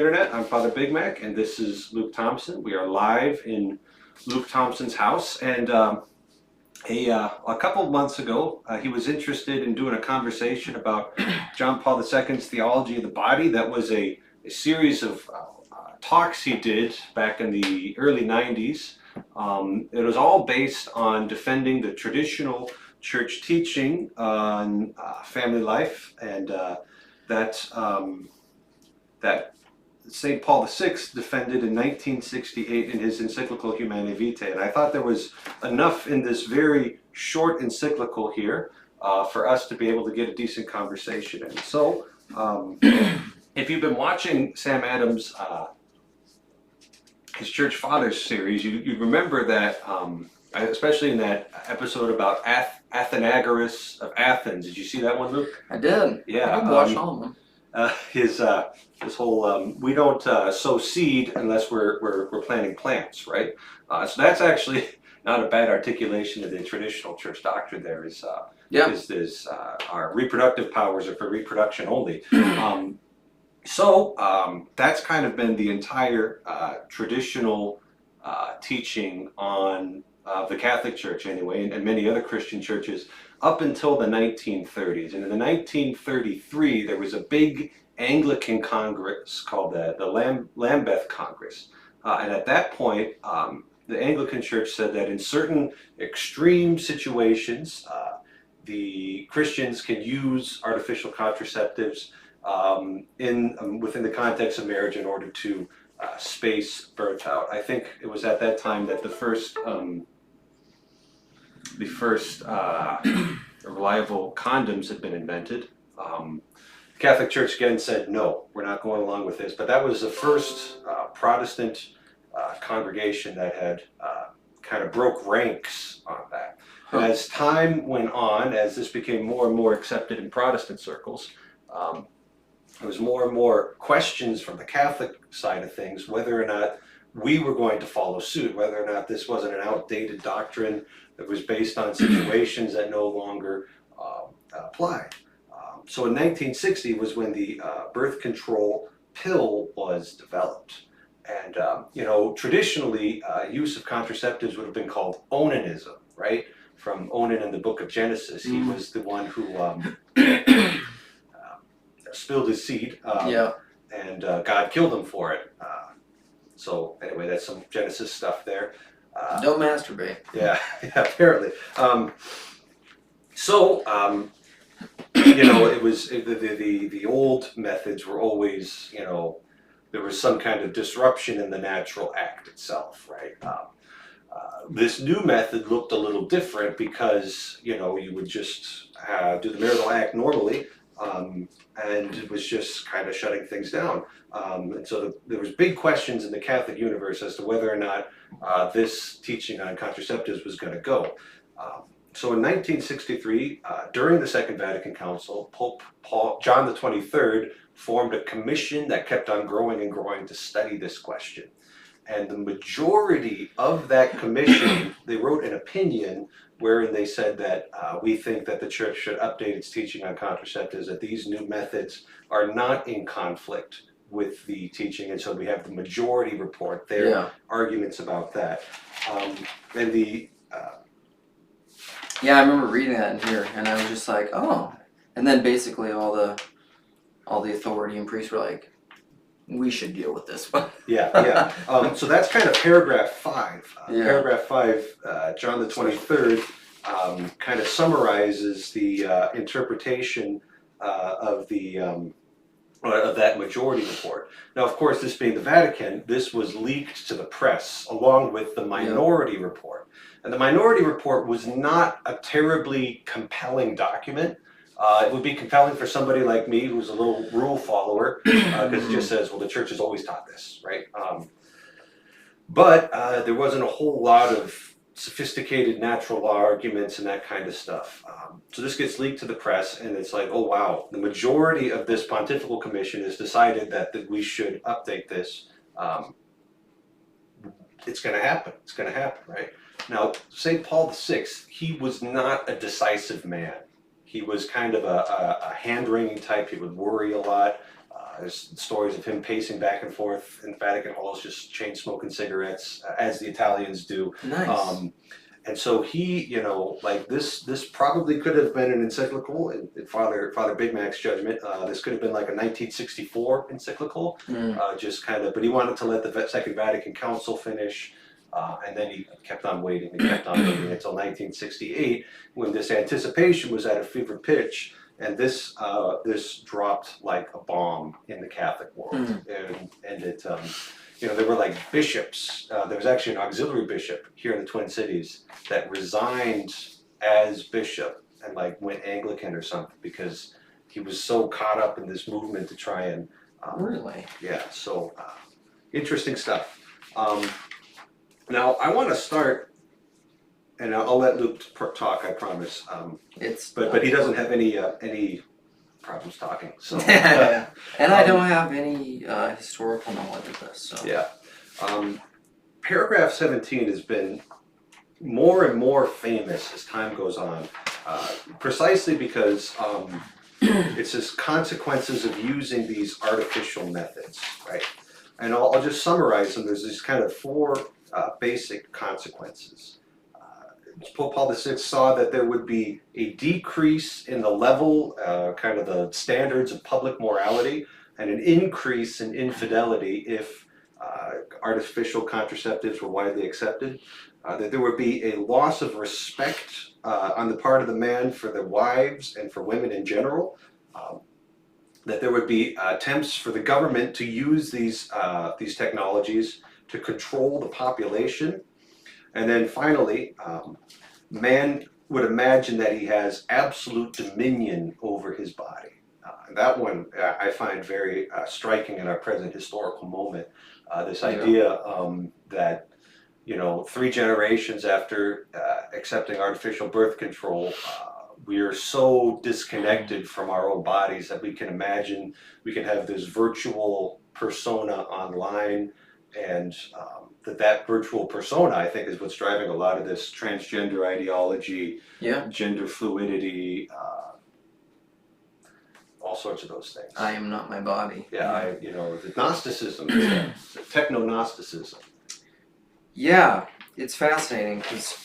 Internet. I'm Father Big Mac, and this is Luke Thompson. We are live in Luke Thompson's house, and a couple of months ago, he was interested in doing a conversation about John Paul II's theology of the body. That was a series of talks he did back in the early 90s. It was all based on defending the traditional church teaching on family life, and that St. Paul VI defended in 1968 in his encyclical Humanae Vitae. And I thought there was enough in this very short encyclical here for us to be able to get a decent conversation in. So, if you've been watching Sam Adams' his Church Fathers series, you remember that, especially in that episode about Athenagoras of Athens. Did you see that one, Luke? I did. Yeah. I watched all of them. His whole we don't sow seed unless we're planting plants, right? So that's actually not a bad articulation of the traditional church doctrine. There is our reproductive powers are for reproduction only. So that's kind of been the entire traditional teaching on the Catholic Church anyway, and many other Christian churches up until the 1930s. And in the 1933, there was a big Anglican Congress called the Lambeth Congress. And at that point, the Anglican Church said that in certain extreme situations, the Christians can use artificial contraceptives within the context of marriage in order to space birth out. I think it was at that time that the first reliable condoms had been invented. The Catholic Church again said, no, we're not going along with this. But that was the first Protestant congregation that had kind of broke ranks on that. Huh. As time went on, as this became more and more accepted in Protestant circles, there was more and more questions from the Catholic side of things, whether or not we were going to follow suit, whether or not this wasn't an outdated doctrine that was based on situations that no longer applied. So in 1960 was when the birth control pill was developed. And, traditionally, use of contraceptives would have been called onanism, right? From Onan in the book of Genesis. He was the one who spilled his seed, and God killed him for it. So anyway, that's some Genesis stuff there. Don't masturbate. Yeah, apparently. It was the old methods were always, there was some kind of disruption in the natural act itself, right? This new method looked a little different because, you would just do the marital act normally, and it was just kind of shutting things down. And so there was big questions in the Catholic universe as to whether or not this teaching on contraceptives was going to go. So in 1963, during the Second Vatican Council, Pope John the 23rd formed a commission that kept on growing and growing to study this question. And the majority of that commission, they wrote an opinion wherein they said that we think that the Church should update its teaching on contraceptives, that these new methods are not in conflict with the teaching, and so we have the majority report, their arguments about that. I remember reading that in here, and I was just like, oh. And then basically all the authority and priests were like, we should deal with this one. So that's kind of paragraph 5. Paragraph 5, John the 23rd kind of summarizes the interpretation of that majority report. Now, of course, this being the Vatican, this was leaked to the press along with the minority report. And the minority report was not a terribly compelling document. It would be compelling for somebody like me who's a little rule follower, because it just says, well, the Church has always taught this, right? But there wasn't a whole lot of sophisticated natural law arguments and that kind of stuff. So this gets leaked to the press, and it's like, oh wow, the majority of this pontifical commission has decided that we should update this. It's going to happen. It's going to happen, right? Now, St. Paul VI, he was not a decisive man. He was kind of a hand-wringing type. He would worry a lot. There's stories of him pacing back and forth in Vatican halls, just chain smoking cigarettes, as the Italians do. Nice. And so he, like this probably could have been an encyclical in Father Big Mac's judgment. This could have been like a 1964 encyclical, just kind of. But he wanted to let the Second Vatican Council finish, and then he kept on waiting and kept on waiting until 1968, when this anticipation was at a fever pitch, and this dropped like a bomb in the Catholic world, and it. There were like bishops. There was actually an auxiliary bishop here in the Twin Cities that resigned as bishop and like went Anglican or something because he was so caught up in this movement to try and. Really? Yeah. So interesting stuff. Now I want to start, and I'll let Luke talk. I promise. But he doesn't have any problems talking. So and I don't have any historical knowledge of this. So yeah, paragraph 17 has been more and more famous as time goes on, precisely because it says consequences of using these artificial methods, right? And I'll just summarize them. There's these kind of four basic consequences. Pope Paul VI saw that there would be a decrease in the level, kind of the standards of public morality, and an increase in infidelity if artificial contraceptives were widely accepted. That there would be a loss of respect on the part of the man for their wives and for women in general. That there would be attempts for the government to use these technologies to control the population. And then finally, man would imagine that he has absolute dominion over his body. That one I find very striking in our present historical moment. This idea that, 3 generations after accepting artificial birth control, we are so disconnected from our own bodies that we can imagine we can have this virtual persona online, and that virtual persona, I think, is what's driving a lot of this transgender ideology, gender fluidity, all sorts of those things. I am not my body. Yeah, the Gnosticism, the Technognosticism. Yeah, it's fascinating because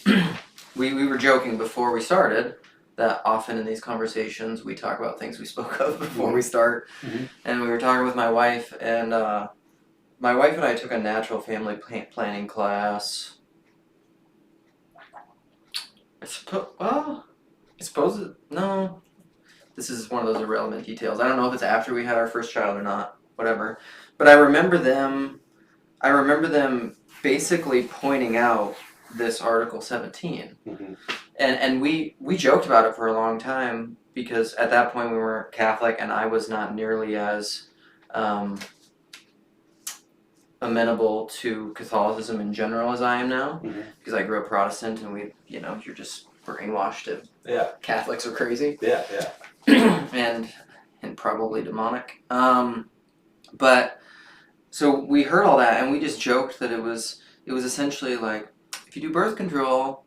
we were joking before we started that often in these conversations we talk about things we spoke of before we start. And we were talking with my wife, and my wife and I took a natural family planning class. No. This is one of those irrelevant details. I don't know if it's after we had our first child or not, whatever. But I remember them basically pointing out this Article 17. And we joked about it for a long time because at that point we were Catholic and I was not nearly as amenable to Catholicism in general as I am now, because I grew up Protestant and you're just brainwashed that Catholics are crazy. and probably demonic. But so we heard all that and we just joked that it was essentially like, if you do birth control,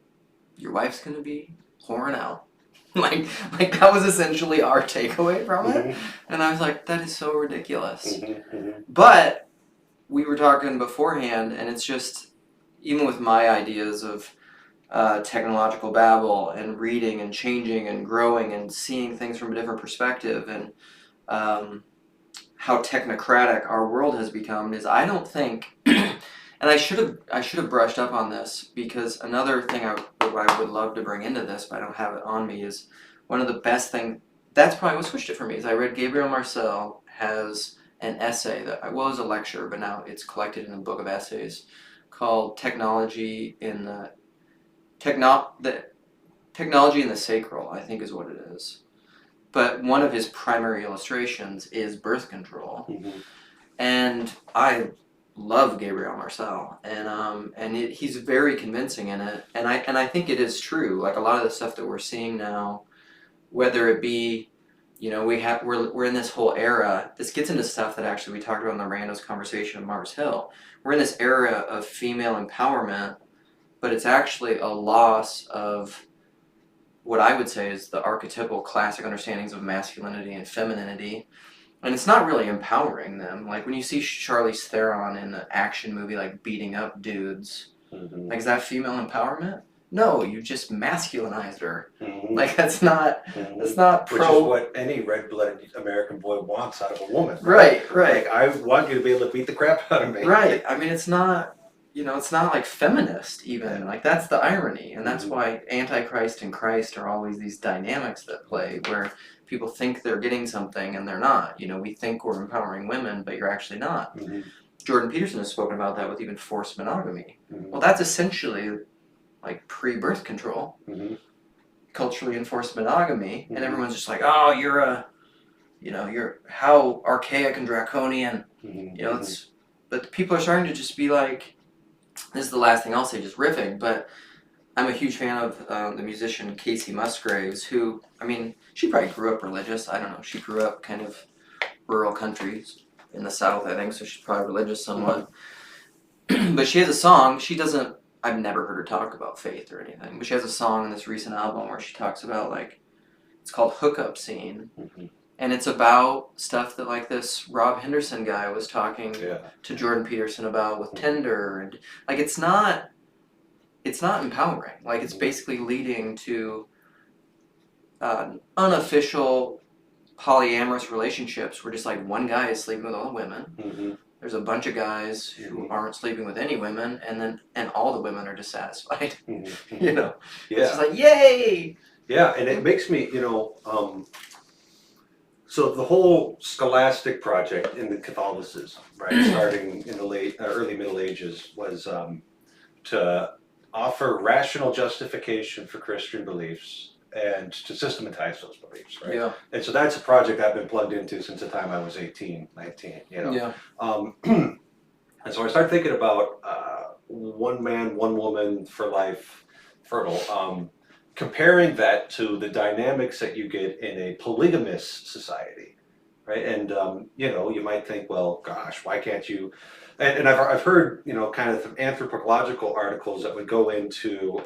your wife's gonna be whoring out. like that was essentially our takeaway from it. And I was like, that is so ridiculous. But we were talking beforehand, and it's just, even with my ideas of technological babble and reading and changing and growing and seeing things from a different perspective, and how technocratic our world has become, is I don't think, and I should have brushed up on this, because another thing I would love to bring into this, but I don't have it on me, is one of the best things, that's probably what switched it for me, is I read Gabriel Marcel has an essay that was a lecture, but now it's collected in a book of essays called Technology in the Sacral, I think is what it is. But one of his primary illustrations is birth control. And I love Gabriel Marcel, and he's very convincing in it, and I think it is true. Like a lot of the stuff that we're seeing now, whether it be, we're in this whole era. This gets into stuff that actually we talked about in the Randos conversation of Mars Hill. We're in this era of female empowerment, but it's actually a loss of what I would say is the archetypal classic understandings of masculinity and femininity. And it's not really empowering them. Like when you see Charlize Theron in an action movie, like beating up dudes, like is that female empowerment? No, you just masculinized her. Like that's not pro. Which is what any red-blooded American boy wants out of a woman. Right. Like I want you to be able to beat the crap out of me. Right. I mean, it's not. It's not like feminist even. Like that's the irony, and that's why Antichrist and Christ are always these dynamics that play where people think they're getting something and they're not. We think we're empowering women, but you're actually not. Jordan Peterson has spoken about that with even forced monogamy. Well, that's essentially like pre-birth control, culturally enforced monogamy, and everyone's just like, oh, you're how archaic and draconian. But people are starting to just be like. This is the last thing I'll say, just riffing, but I'm a huge fan of the musician Casey Musgraves, who, she probably grew up religious. I don't know. She grew up kind of rural countries in the South, I think, so she's probably religious somewhat. But she has a song. I've never heard her talk about faith or anything, but she has a song in this recent album where she talks about, like, it's called Hookup Scene. And it's about stuff that like this Rob Henderson guy was talking to Jordan Peterson about with Tinder, and like it's not empowering. Like it's basically leading to unofficial polyamorous relationships where just like one guy is sleeping with all the women. There's a bunch of guys who aren't sleeping with any women, and all the women are dissatisfied. It's just like yay. Yeah, and it makes me so the whole scholastic project in the Catholicism, right, starting in the early Middle Ages, was to offer rational justification for Christian beliefs and to systematize those beliefs, right? Yeah. And so that's a project I've been plugged into since the time I was 18, 19, Yeah. And so I started thinking about one man, one woman for life, fertile. Comparing that to the dynamics that you get in a polygamous society, right? And you might think, well, gosh, why can't you? And I've heard kind of anthropological articles that would go into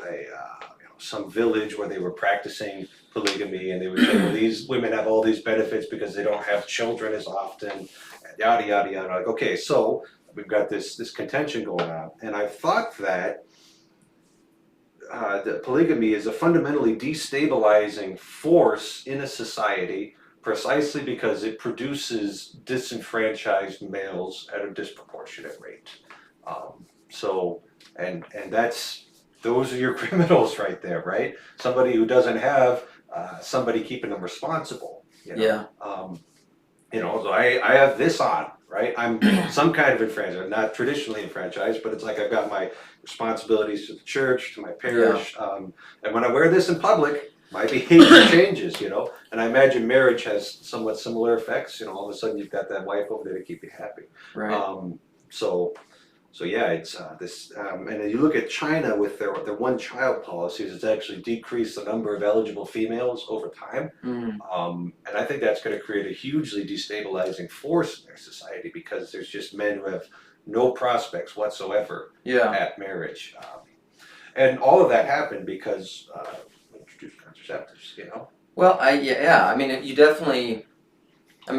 some village where they were practicing polygamy, and they would say, well, these women have all these benefits because they don't have children as often, and yada yada yada. Like, okay, so we've got this contention going on, and I thought that. That polygamy is a fundamentally destabilizing force in a society precisely because it produces disenfranchised males at a disproportionate rate. Those are your criminals right there, right? Somebody who doesn't have somebody keeping them responsible. So I have this on, right? I'm some kind of enfranchised, not traditionally enfranchised, but it's like I've got my responsibilities to the church, to my parish, and when I wear this in public, my behavior changes, and I imagine marriage has somewhat similar effects. All of a sudden you've got that wife over there to keep you happy. Right. So yeah, it's this, and you look at China with their one-child policies. It's actually decreased the number of eligible females over time, and I think that's going to create a hugely destabilizing force in their society because there's just men who have no prospects whatsoever at marriage, and all of that happened because we introduced contraceptives. Well, you definitely.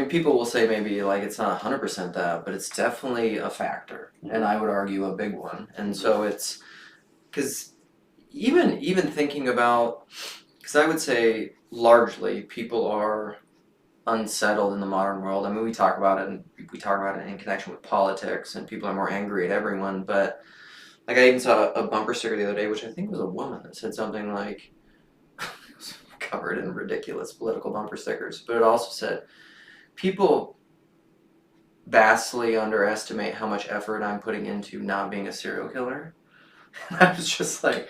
People will say maybe like it's not 100% that, but it's definitely a factor, and I would argue a big one. And so it's because even thinking about, because I would say largely people are unsettled in the modern world. We talk about it, and we talk about it in connection with politics, and people are more angry at everyone. But like I even saw a bumper sticker the other day, which I think was a woman that said something like, it was covered in ridiculous political bumper stickers, but it also said, people vastly underestimate how much effort I'm putting into not being a serial killer. And I was just like,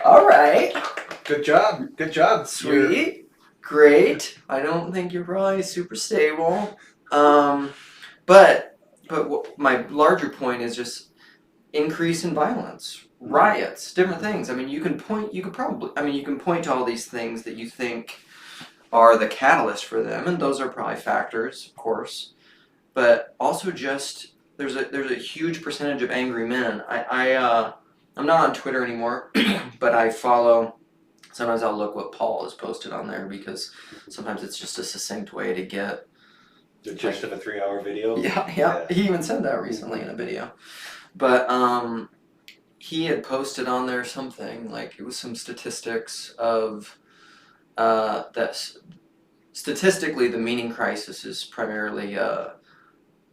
all right. Good job. Sweet. Great. I don't think you're probably super stable. But my larger point is just increase in violence, riots, different things. You can point to all these things that you think are the catalyst for them, and those are probably factors, of course, but also just there's a huge percentage of angry men. I'm not on Twitter anymore, but I follow. Sometimes I'll look what Paul has posted on there because sometimes it's just a succinct way to get The gist of a 3-hour video? Yeah. He even said that recently in a video. But he had posted on there something, like it was some statistics of that statistically the meaning crisis is primarily a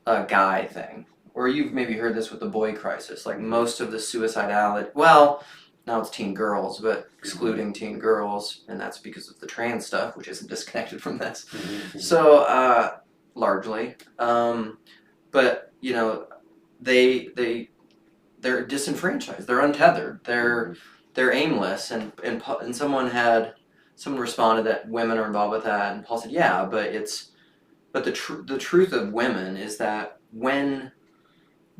guy thing. Or you've maybe heard this with the boy crisis. Like most of the suicidality, well, now it's teen girls, but excluding teen girls, and that's because of the trans stuff, which isn't disconnected from this. So, largely. But, you know, they're disenfranchised, they're untethered, they're aimless, and someone responded that women are involved with that, and Paul said, yeah, but the truth of women is that when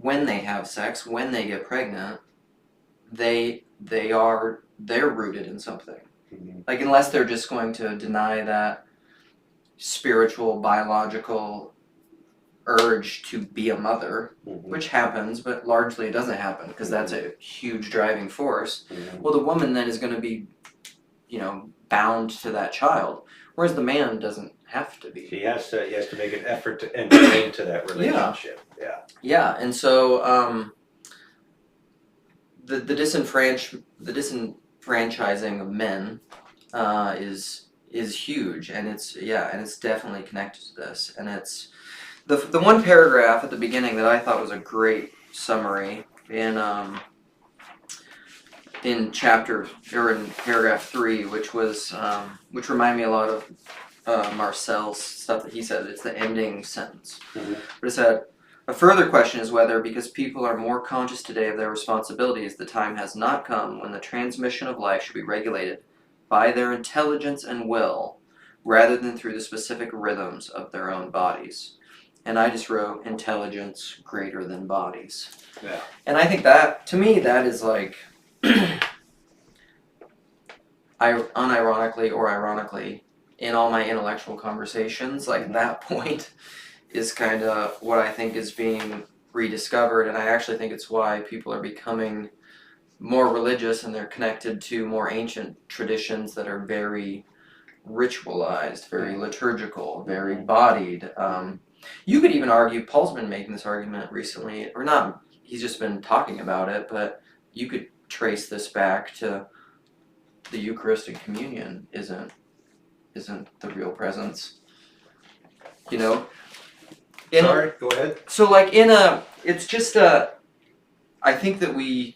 they have sex, when they get pregnant, they're rooted in something. Like, unless they're just going to deny that spiritual, biological urge to be a mother, which happens, but largely it doesn't happen because that's a huge driving force. Well, the woman then is going to be, you know, bound to that child, whereas the man doesn't have to be. He has to make an effort to enter into that relationship. Yeah, and so the disenfranchising of men is huge, and it's definitely connected to this, and it's the one paragraph at the beginning that I thought was a great summary in paragraph 3, which reminded me a lot of Marcel's stuff that he said. It's the ending sentence. But it said, a further question is whether, because people are more conscious today of their responsibilities, the time has not come when the transmission of life should be regulated by their intelligence and will, rather than through the specific rhythms of their own bodies. And I just wrote intelligence greater than bodies. Yeah. And I think that, to me, that is like, unironically or ironically, in all my intellectual conversations, like that point is kind of what I think is being rediscovered, and I actually think it's why people are becoming more religious and they're connected to more ancient traditions that are very ritualized, very liturgical, very bodied. You could even argue, Paul's been making this argument recently, or not, he's just been talking about it, but you could trace this back to the Eucharistic communion isn't the real presence. You know? Sorry, go ahead. So like it's just I think that we've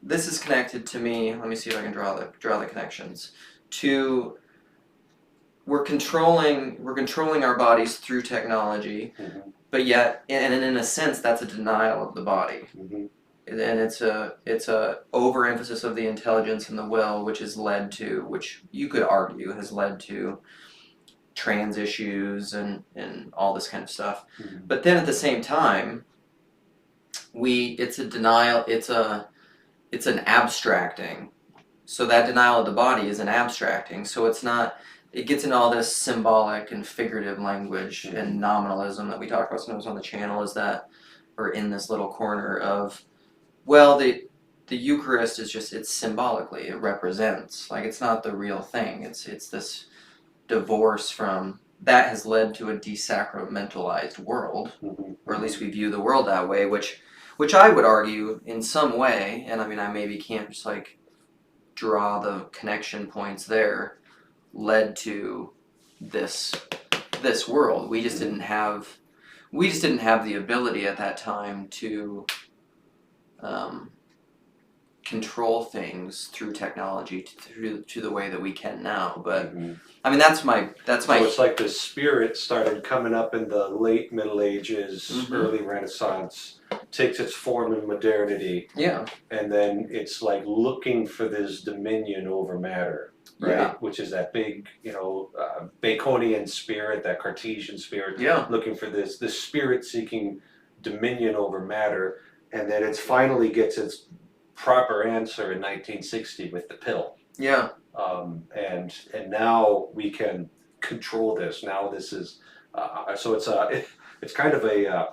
this is connected to me, let me see if I can draw the connections, to we're controlling our bodies through technology, but yet, and in a sense, that's a denial of the body. And it's a overemphasis of the intelligence and the will, which you could argue has led to trans issues and all this kind of stuff. But then at the same time, it's a denial, it's an abstracting. So that denial of the body is an abstracting. So it gets into all this symbolic and figurative language and nominalism that we talk about sometimes on the channel, is that we're in this little corner of, well, the Eucharist is just, it's symbolically, it represents, like it's not the real thing. It's this divorce from, that has led to a desacramentalized world, or at least we view the world that way, which I would argue in some way, and I mean I maybe can't just like draw the connection points there, led to this world. We just didn't have the ability at that time to control things through technology to the way that we can now. But I mean that's my. So it's like the spirit started coming up in the late Middle Ages, early Renaissance, takes its form in modernity. Yeah. And then it's like looking for this dominion over matter, right? Yeah. Which is that big, Baconian spirit, that Cartesian spirit. Yeah. Looking for this spirit seeking dominion over matter, and then it finally gets its proper answer in 1960 with the pill. Yeah. And now we can control this. Now this is so it's kind of a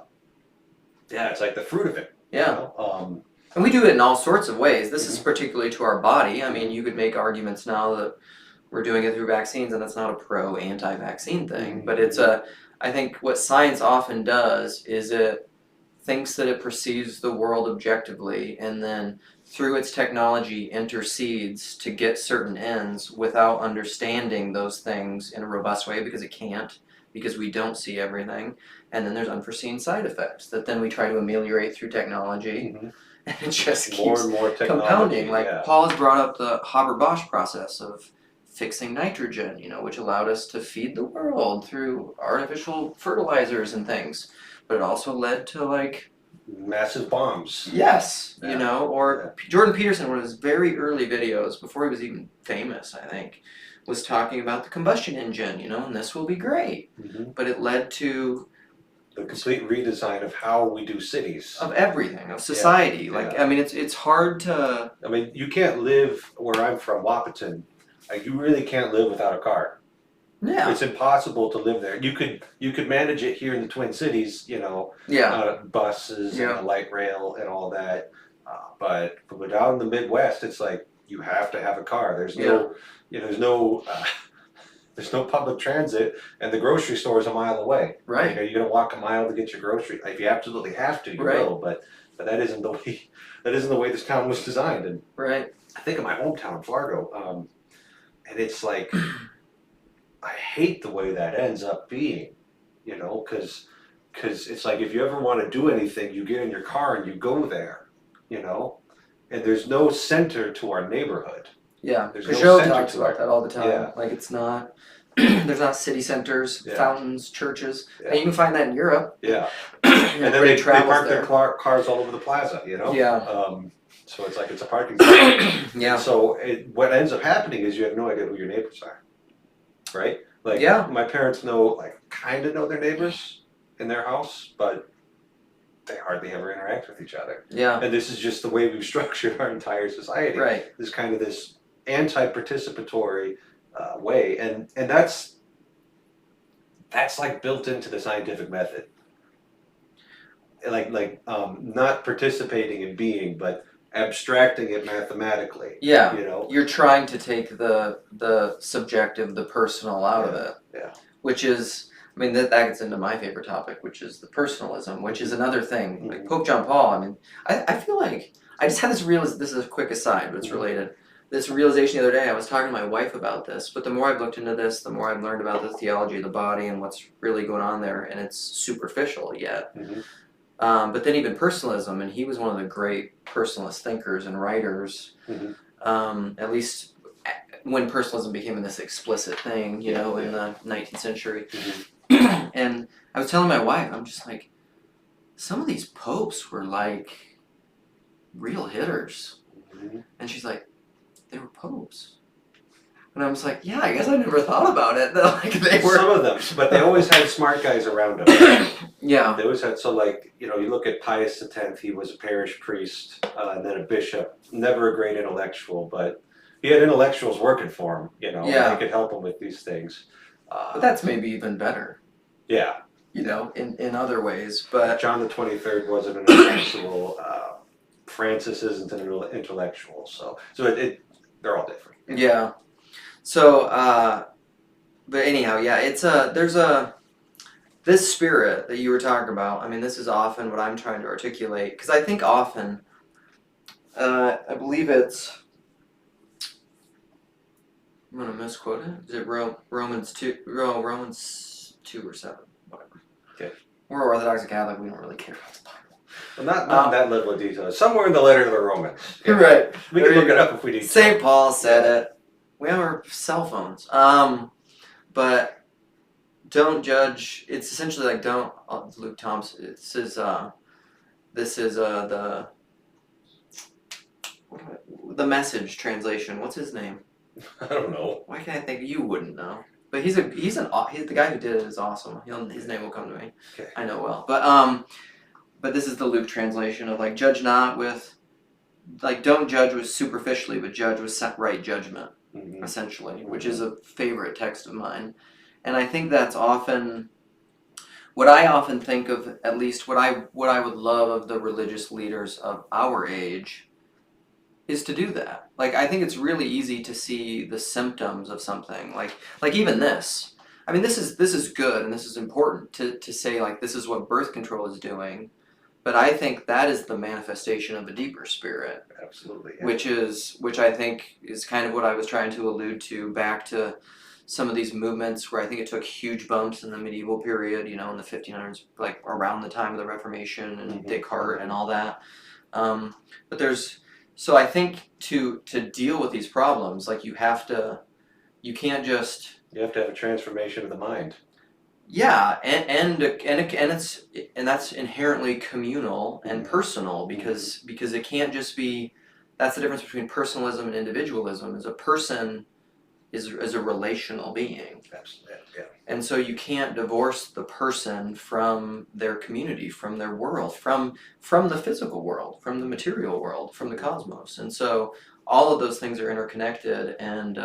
it's like the fruit of it. Yeah. And we do it in all sorts of ways. This is particularly to our body. I mean, you could make arguments now that we're doing it through vaccines, and it's not a pro-anti-vaccine thing, but it's a, I think what science often does is it thinks that it perceives the world objectively, and then through its technology intercedes to get certain ends without understanding those things in a robust way, because it can't, because we don't see everything, and then there's unforeseen side effects that then we try to ameliorate through technology. And it just more keeps and more compounding. Like yeah. Paul has brought up the Haber-Bosch process of fixing nitrogen, you know, which allowed us to feed the world through artificial fertilizers and things. But it also led to like massive bombs. Yes, Yeah. you know, or Jordan Peterson, one of his very early videos, before he was even famous, I think, was talking about the combustion engine, you know, and this will be great. But it led to the complete redesign of how we do cities. Of everything, of society. Like, I mean, it's hard to... I mean, you can't live where I'm from, Wapaton. Like, you really can't live without a car. Yeah. It's impossible to live there. You could manage it here in the Twin Cities, you know, buses and a light rail and all that. But out in the Midwest, it's like you have to have a car. There's no, you know, there's no public transit, and the grocery store is a mile away. Right. Like, are you going to walk a mile to get your grocery? If you absolutely have to, you will. But that isn't the way. That isn't the way this town was designed. And I think of my hometown, Fargo, and it's like I hate the way that ends up being, you know, because it's like if you ever want to do anything, you get in your car and you go there, you know, and there's no center to our neighborhood. Yeah, There's Peugeot talks about that all the time. Yeah. Like, it's not, there's not city centers, fountains, churches. And you can find that in Europe. Yeah. And then they park their cars all over the plaza, you know? Yeah. So it's like it's a parking spot. Yeah. So what ends up happening is you have no idea who your neighbors are, right? Like, my parents kind of know their neighbors in their house, but they hardly ever interact with each other. Yeah. And this is just the way we've structured our entire society. Right. This kind of this anti-participatory way, and that's like built into the scientific method. Like not participating in being, but abstracting it mathematically. Yeah. You know, you're trying to take the subjective, the personal out of it. Yeah. Which is, I mean, that gets into my favorite topic, which is the personalism, which is another thing. Like Pope John Paul, I mean, I feel like I just had this this is a quick aside, but it's related. This realization the other day, I was talking to my wife about this, but the more I've looked into this, the more I've learned about the theology of the body and what's really going on there, and it's superficial yet. But then even personalism, and he was one of the great personalist thinkers and writers, at least when personalism became this explicit thing, you know, in the 19th century. And I was telling my wife, I'm just like, some of these popes were like real hitters. And she's like, they were popes. And I was like, yeah, I guess I never thought about it. Like, they were... Some of them, but they always had smart guys around them. Yeah. They always had, so like, you know, you look at Pius X, he was a parish priest, and then a bishop, never a great intellectual, but he had intellectuals working for him, you know, and they could help him with these things. But that's maybe even better. Yeah. You know, in other ways, but... John the 23rd wasn't an intellectual, Francis isn't an intellectual, so they're all different. Yeah. So, but anyhow, yeah, it's this spirit that you were talking about, I mean, this is often what I'm trying to articulate, because I think often, I believe it's, I'm going to misquote it, is it Romans 2 or 7, whatever. Okay. We're Orthodox and Catholic, we don't really care about the Bible. Well, not that level of detail, somewhere in the letter to the Romans. Yeah. Right. We can look it up if we need to. St. Paul said it. We have our cell phones. But don't judge. It's essentially like don't. Luke Thompson. This is the Message translation. What's his name? I don't know. Why can't I think you wouldn't know? But he's the guy who did it is awesome. His name will come to me. Okay. I know well. But this is the Luke translation of like judge not with, like don't judge with superficially, but judge with right judgment. Essentially, which is a favorite text of mine. And I think that's often what I often think of, at least what I would love of the religious leaders of our age is to do that. Like, I think it's really easy to see the symptoms of something. Like even this. I mean, this is good and this is important to say, like, this is what birth control is doing. But I think that is the manifestation of a deeper spirit. Absolutely. Yeah. Which I think is kind of what I was trying to allude to back to some of these movements where I think it took huge bumps in the medieval period, in the 1500s, like around the time of the Reformation and Descartes and all that. But so I think to deal with these problems, like you have to have a transformation of the mind. Yeah, and that's inherently communal and personal because it can't just be. That's the difference between personalism and individualism. Is a person is a relational being. Absolutely, yeah. And so you can't divorce the person from their community, from their world, from the physical world, from the material world, from the cosmos. And so all of those things are interconnected, and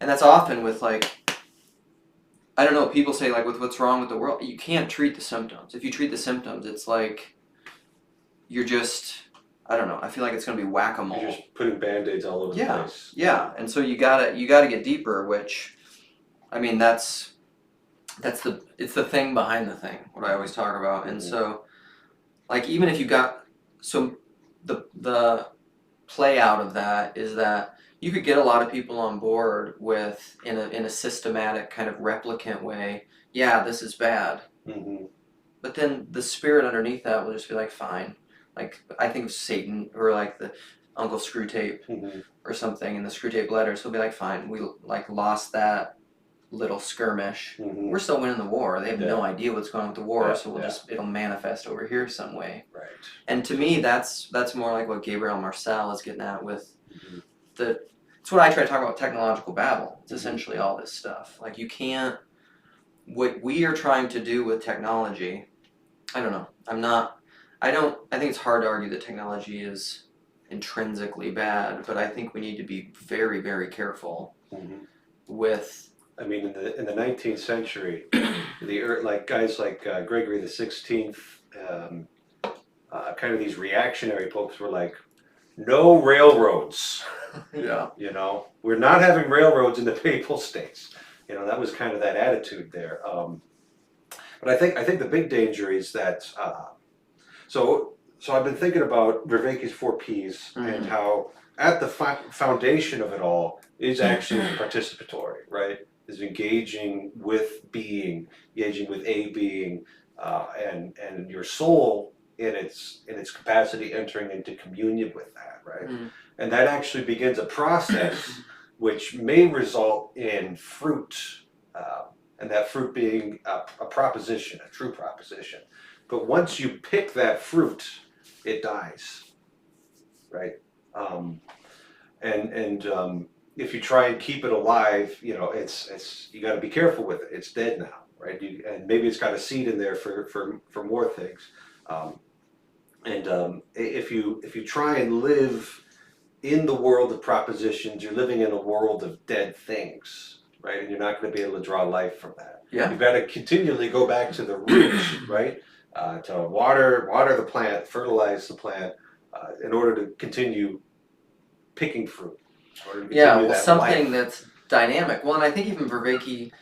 that's often with like. I don't know, people say, like, with what's wrong with the world, you can't treat the symptoms. If you treat the symptoms, it's like you're just, I don't know, I feel like it's going to be whack-a-mole. You're just putting Band-Aids all over the place. Yeah, and so you gotta get deeper, which, I mean, it's the thing behind the thing, what I always talk about. And so, like, even if you got, so the play out of that is that you could get a lot of people on board with, in a systematic kind of replicant way, yeah, this is bad. But then the spirit underneath that will just be like, fine. Like, I think of Satan, or like the Uncle Screwtape or something in the Screwtape letters. He'll be like, fine, we like lost that little skirmish. We're still winning the war. They have no idea what's going on with the war, so it'll manifest over here some way. Right. And to me, that's more like what Gabriel Marcel is getting at with it's what I try to talk about, technological babble. It's essentially all this stuff. Like, you can't, what we are trying to do with technology, I don't know, I think it's hard to argue that technology is intrinsically bad, but I think we need to be very, very careful with. I mean, in the 19th century, like guys like Gregory the 16th, kind of these reactionary popes were like, no railroads. Yeah. We're not having railroads in the papal states. That was kind of that attitude there. But I think the big danger is that. So I've been thinking about Vervaeke's 4 Ps and how at the foundation of it all is actually participatory, right? Is engaging with being, engaging with a being, and your soul in its capacity entering into communion with that, right? And that actually begins a process which may result in fruit, and that fruit being a proposition, a true proposition. But once you pick that fruit, it dies, right? If you try and keep it alive, it's you got to be careful with it. It's dead now, right? And maybe it's got a seed in there for more things. If you try and live in the world of propositions, you're living in a world of dead things, right? And you're not going to be able to draw life from that. Yeah. You've got to continually go back to the roots, right? To water the plant, fertilize the plant, in order to continue picking fruit. Something that's dynamic. Well, and I think even Vervaeke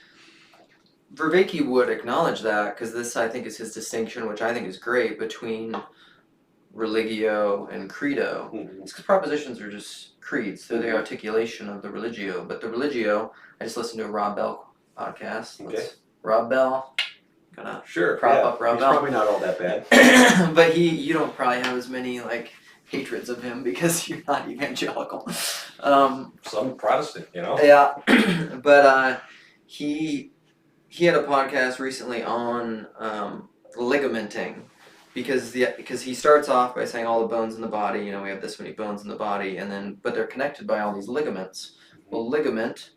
would acknowledge that, because this, I think, is his distinction, which I think is great, between religio and credo. It's because propositions are just creeds. They're the articulation of the religio. But the religio, I just listened to a Rob Bell podcast. Rob Bell. Gonna prop up Rob Bell. He's probably not all that bad. But you don't probably have as many like hatreds of him because you're not evangelical. Some Protestant, Yeah, but he had a podcast recently on ligamenting, because he starts off by saying all the bones in the body. We have this many bones in the body, but they're connected by all these ligaments. Well, ligament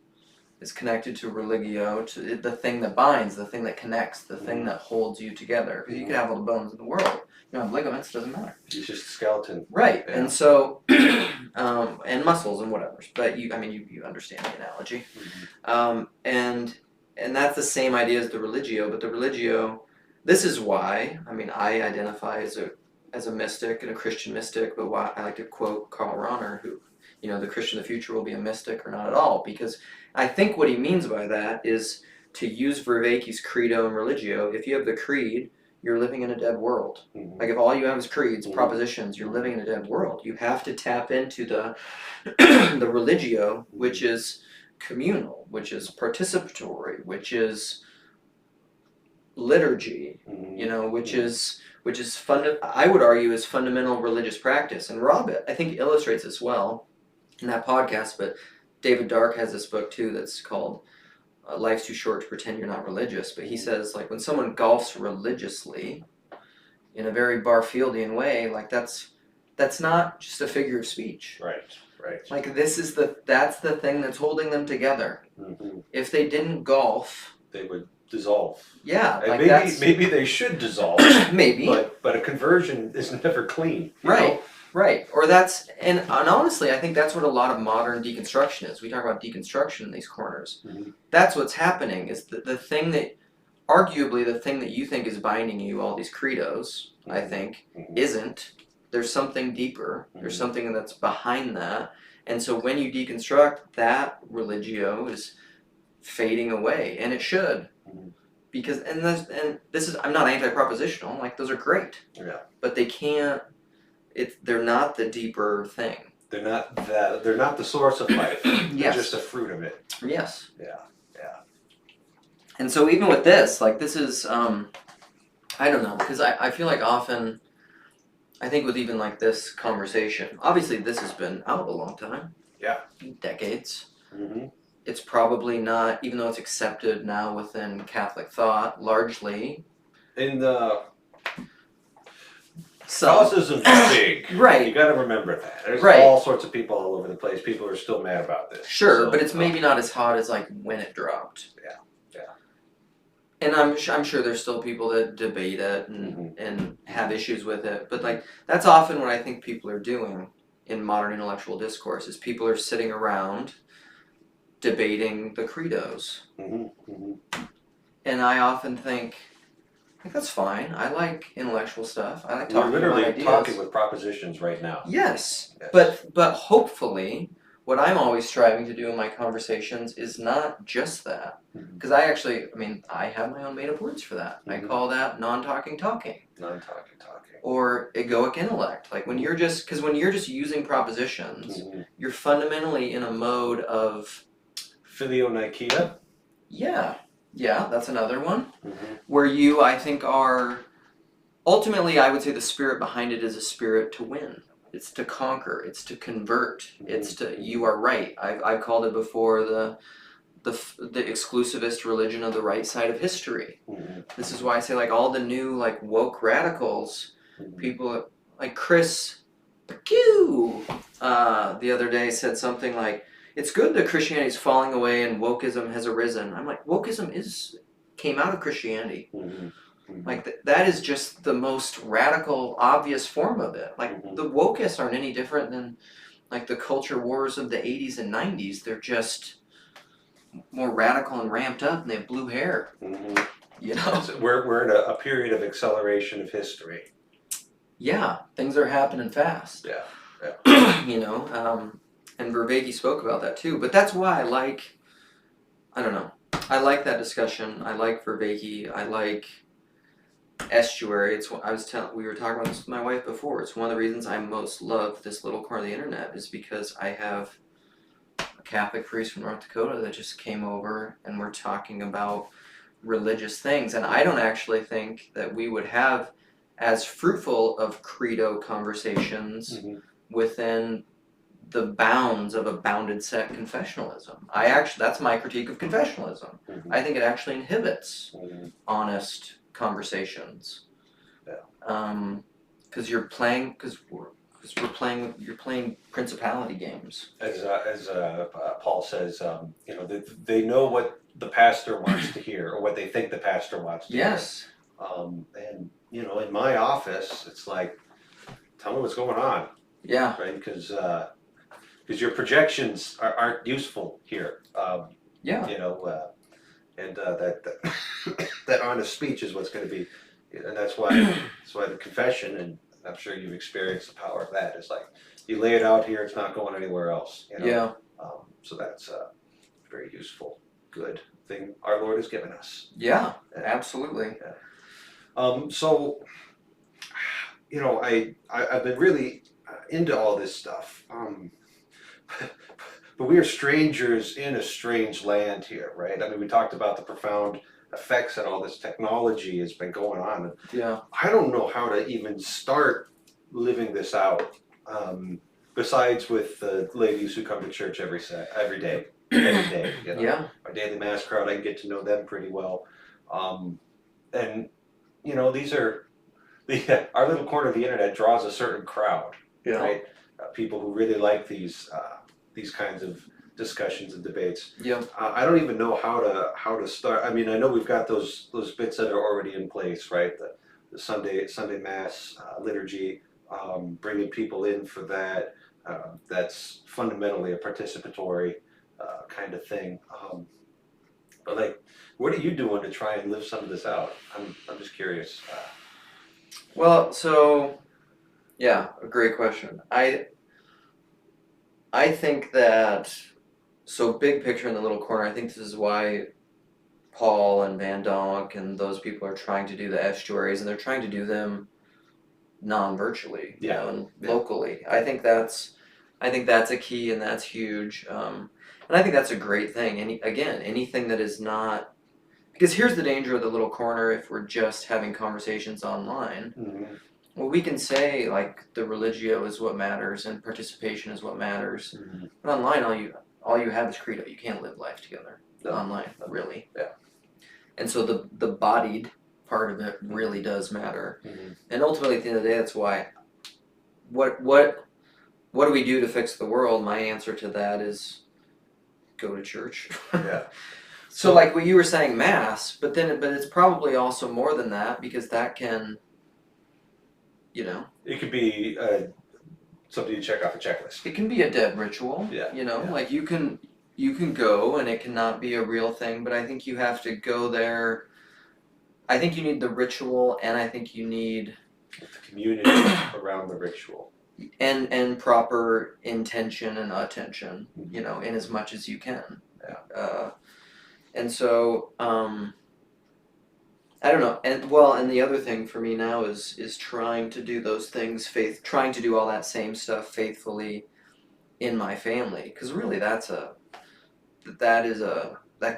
is connected to religio, to the thing that binds, the thing that connects, the thing that holds you together. Because you can have all the bones in the world. You don't have ligaments, it doesn't matter. It's just a skeleton. Right, yeah. And so, and muscles and whatever. But you understand the analogy. And that's the same idea as the religio, but the religio, this is why, I identify as a as a mystic and a Christian mystic, but why I like to quote Karl Rahner, who, the Christian of the future will be a mystic or not at all, because I think what he means by that is to use Vervaeke's credo and religio. If you have the creed, you're living in a dead world. Like if all you have is creeds, propositions, you're living in a dead world. You have to tap into the the religio, which is communal, which is participatory, which is liturgy, which is I would argue is fundamental religious practice. And Rob, I think, illustrates this well in that podcast, but David Dark has this book too that's called Life's Too Short to Pretend You're Not Religious. But he says, like, when someone golfs religiously in a very Barfieldian way, like that's not just a figure of speech. Right. Like that's the thing that's holding them together. If they didn't golf, they would dissolve. Yeah, like maybe they should dissolve. Maybe, but a conversion is never clean. Right. Or that's and honestly, I think that's what a lot of modern deconstruction is. We talk about deconstruction in these corners. That's what's happening. Is the thing that, arguably, the thing that you think is binding you, all these credos, I think, isn't. There's something deeper. There's something that's behind that. And so when you deconstruct, that religio is fading away, and it should. Because this is, I'm not anti-propositional, like those are great. Yeah. But they can't, they're not the deeper thing. They're not the source of life. They're just a fruit of it. Yes. Yeah. And so even with this, like this is, I don't know, because I feel like often, I think with even like this conversation, obviously this has been out a long time. Yeah. Decades. It's probably not, even though it's accepted now within Catholic thought, largely. In the Catholicism's big. Right. You got to remember that. There's all sorts of people all over the place. People are still mad about this. Sure, so, but it's maybe not as hot as like when it dropped. Yeah. And I'm sure there's still people that debate it and have issues with it. But like that's often what I think people are doing in modern intellectual discourse is people are sitting around debating the credos. And I often think, like, that's fine. I like intellectual stuff. I like talking about ideas. We're literally talking with propositions right now. Yes. But hopefully, what I'm always striving to do in my conversations is not just that. Because I have my own made-up words for that. I call that non-talking talking. Non-talking talking. Or egoic intellect. Like when you're just using propositions, you're fundamentally in a mode of Filio-Nicaea? Yeah, that's another one. Where you, I think, are... Ultimately, I would say the spirit behind it is a spirit to win. It's to conquer. It's to convert. It's to... You are right. I've called it before the exclusivist religion of the right side of history. This is why I say, like, all the new, like, woke radicals, people like Chris Q the other day said something like, it's good that Christianity is falling away and wokeism has arisen. I'm like, wokeism came out of Christianity. Like that is just the most radical, obvious form of it. Like the wokeists aren't any different than like the culture wars of the 80s and 90s. They're just more radical and ramped up, and they have blue hair. We're in a period of acceleration of history. Yeah, things are happening fast. Yeah. And Vervaeke spoke about that too. But that's why I like that discussion. I like Vervaeke. I like Estuary. We were talking about this with my wife before. It's one of the reasons I most love this little corner of the internet is because I have a Catholic priest from North Dakota that just came over and we're talking about religious things. And I don't actually think that we would have as fruitful of credo conversations within the bounds of a bounded set confessionalism. That's my critique of confessionalism. I think it actually inhibits honest conversations. Because you're playing principality games. As Paul says, they know what the pastor wants to hear or what they think the pastor wants to hear. Yes. And in my office, it's like, tell me what's going on. Yeah. Right, because your projections aren't useful here. And that honest speech is what's going to be, and that's why the confession and I'm sure you've experienced the power of that. It's like you lay it out here, it's not going anywhere else. You know? Yeah. So that's a very useful, good thing our Lord has given us. Yeah, absolutely. Yeah. So, you know, I've been really into all this stuff. But we are strangers in a strange land here, right? I mean, we talked about the profound effects that all this technology has been going on. Yeah. I don't know how to even start living this out. Besides with the ladies who come to church every day. You know, Yeah. our daily mass crowd, I can get to know them pretty well, and you know, these are our little corner of the internet draws a certain crowd, Yeah. right? People who really like these kinds of discussions and debates. Yeah. I don't even know how to start. I mean, I know we've got those bits that are already in place, right? The Sunday Mass liturgy, bringing people in for that. That's fundamentally a participatory kind of thing. But like, what are you doing to try and live some of this out? I'm just curious. Well, so yeah, a great question. I think that, so big picture in the little corner, I think this is why Paul and Van Donk and those people are trying to do the estuaries, and they're trying to do them non-virtually, you know, and locally. I think that's a key, and that's huge. And I think that's a great thing. Again, anything that is not, because here's the danger of the little corner if we're just having conversations online. Mm-hmm. Well, we can say like the religio is what matters and participation is what matters, but online all you have is credo. You can't live life together online, really. Yeah. And so the bodied part of it really does matter, and ultimately at the end of the day, that's why. What do we do to fix the world? My answer to that is go to church. Yeah. So like what you were saying, mass, but it's probably also more than that, because that can, you know, it could be something you check off a checklist. It can be a dead ritual. Yeah. You know, like you can go and it cannot be a real thing, but I think you have to go there. I think you need the ritual, and I think you need the community around the ritual. And proper intention and attention, you know, in as much as you can. Yeah. And so, I don't know, and the other thing for me now is trying to do those things, trying to do all that same stuff faithfully in my family, because really that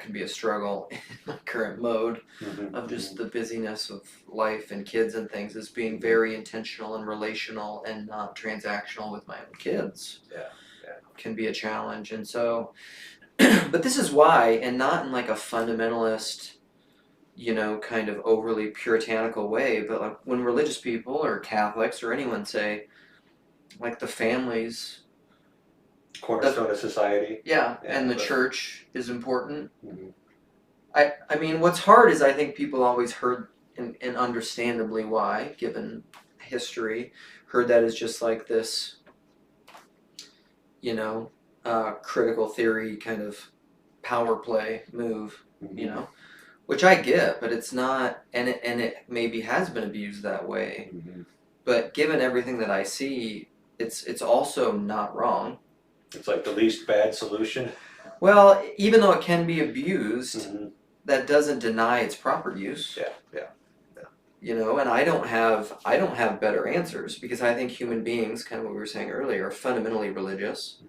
can be a struggle in my current mode of just the busyness of life and kids and things, is being very intentional and relational and not transactional with my own kids. Yeah. Can be a challenge, and so, but this is why, and not in like a fundamentalist, you know, kind of overly puritanical way, but like when religious people or Catholics or anyone say, like, the family's cornerstone of society. Yeah, and the church is important. I mean, what's hard is I think people always heard, and understandably why, given history, heard that as just like this, you know, critical theory kind of power play move, you know, which I get, but it's not, and it maybe has been abused that way. But given everything that I see, it's also not wrong. It's like the least bad solution. Well, even though it can be abused, that doesn't deny its proper use. Yeah. You know, and I don't have better answers, because I think human beings, kind of what we were saying earlier, are fundamentally religious,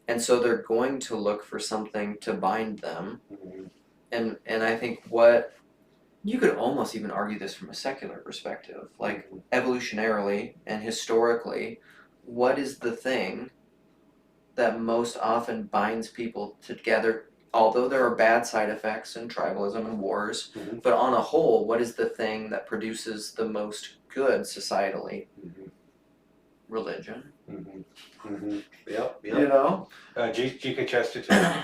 and so they're going to look for something to bind them. And I think what you could almost even argue this from a secular perspective, like evolutionarily and historically, what is the thing that most often binds people together? Although there are bad side effects and tribalism and wars, but on a whole, what is the thing that produces the most good societally? Religion. Yep. You know? G.K. Chesterton,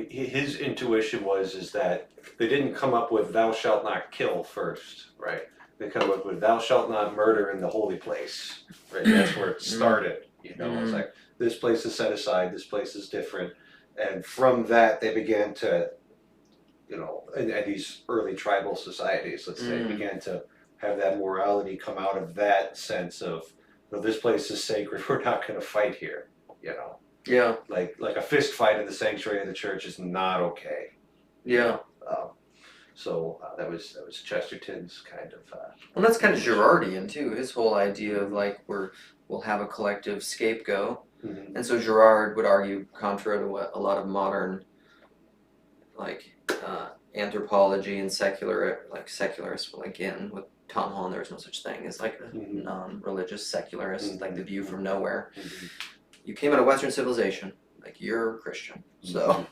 his intuition is that they didn't come up with "thou shalt not kill" first, right? They come up with "thou shalt not murder in the holy place," right? That's where it started. You know, it's like, this place is set aside, this place is different. And from that, they began to, you know, and these early tribal societies, let's say, began to have that morality come out of that sense of, well, this place is sacred, we're not going to fight here, you know. Yeah. Like a fist fight in the sanctuary of the church is not okay. Yeah. So that was Chesterton's kind of. Well, that's kind of Girardian too. His whole idea of like we'll have a collective scapegoat, and so Girard would argue, contrary to what a lot of modern like anthropology and secularists. Well, again, with Tom Holland, there was no such thing as like a non-religious secularist, like the view from nowhere. You came out of Western civilization, like you're a Christian, so.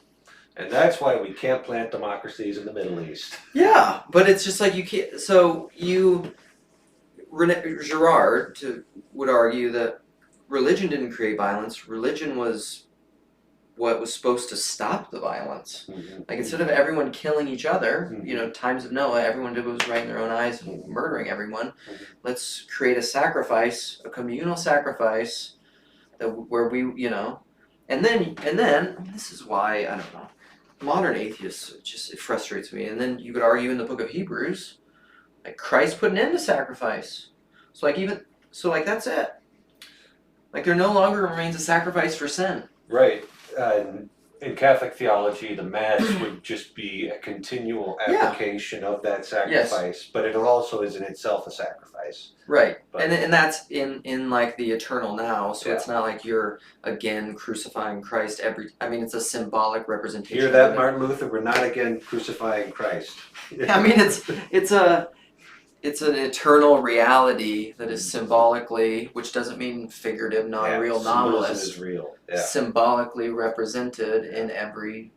And that's why we can't plant democracies in the Middle East. Yeah, but it's just like you can't. So Girard would argue that religion didn't create violence. Religion was what was supposed to stop the violence. Like instead of everyone killing each other, you know, times of Noah, everyone did what was right in their own eyes and murdering everyone. Let's create a sacrifice, a communal sacrifice, where we, you know, and then this is why I don't know. Modern atheists, it frustrates me. And then you could argue in the book of Hebrews, like Christ put an end to sacrifice. So like that's it. Like there no longer remains a sacrifice for sin. Right. In Catholic theology, the Mass would just be a continual application of that sacrifice, but it also is in itself a sacrifice. Right, and that's in like the eternal now, so it's not like you're again crucifying Christ I mean, it's a symbolic representation. Hear that, Martin Luther? We're not again crucifying Christ. I mean, it's an eternal reality that is symbolically, which doesn't mean figurative, non-real, nominalist. Is real. Symbolically represented in every,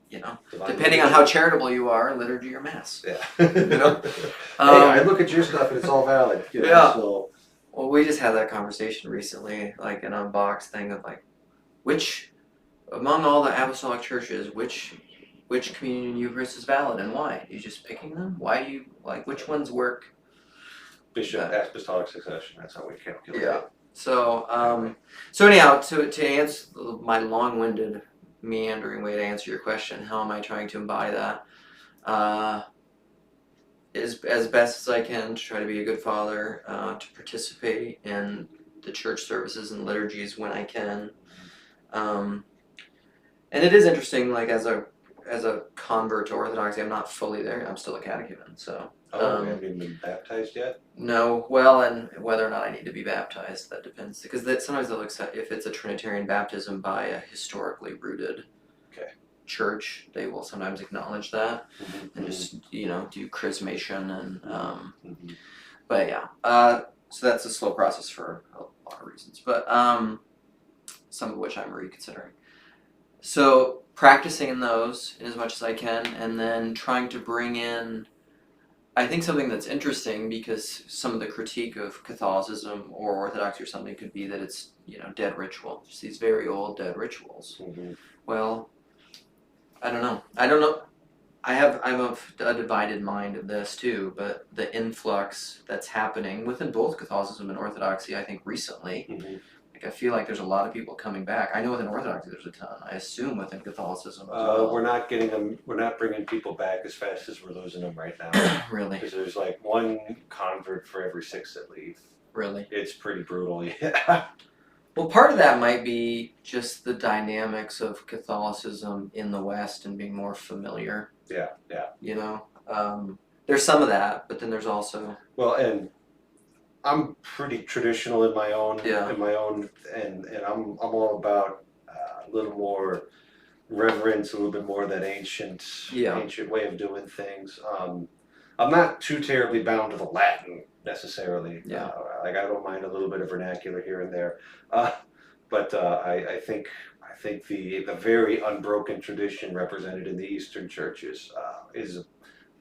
you know, depending on how charitable you are, liturgy or mass. Yeah. You know? Hey, I look at your stuff and it's all valid. You know, so. Well, we just had that conversation recently, like an unboxed thing of like, which, among all the apostolic churches, which communion Eucharist is valid and why? Are you just picking them? Why do you, like, which ones work? Bishop, apostolic succession, that's how we calculate it. So, so anyhow, to answer my long-winded, meandering way to answer your question, how am I trying to embody that? Is as best as I can to try to be a good father, to participate in the church services and liturgies when I can. And it is interesting, like as a convert to Orthodoxy, I'm not fully there. I'm still a catechumen, so. You haven't even been baptized yet? No, well, and whether or not I need to be baptized, that depends. Because sometimes they'll accept, if it's a Trinitarian baptism by a historically rooted church, they will sometimes acknowledge that and just, you know, do chrismation and, but yeah. So that's a slow process for a lot of reasons, but some of which I'm reconsidering. So practicing in those in as much as I can, and then trying to bring in, I think something that's interesting, because some of the critique of Catholicism or Orthodoxy or something could be that it's, you know, dead ritual, just these very old dead rituals. Well, I don't know. I'm of a divided mind of this too, but the influx that's happening within both Catholicism and Orthodoxy, I think recently, I feel like there's a lot of people coming back. I know within Orthodoxy there's a ton. I assume within Catholicism as well. We're not getting them. We're not bringing people back as fast as we're losing them right now. Really? Because there's like one convert for every 6 that leave. Really? It's pretty brutal. Yeah. Well, part of that might be just the dynamics of Catholicism in the West and being more familiar. Yeah. You know, there's some of that, but then there's also. Well, and I'm pretty traditional in my own, and I'm all about a little more reverence, a little bit more of that ancient way of doing things. I'm not too terribly bound to the Latin necessarily. Like I don't mind a little bit of vernacular here and there, but I think the very unbroken tradition represented in the Eastern churches is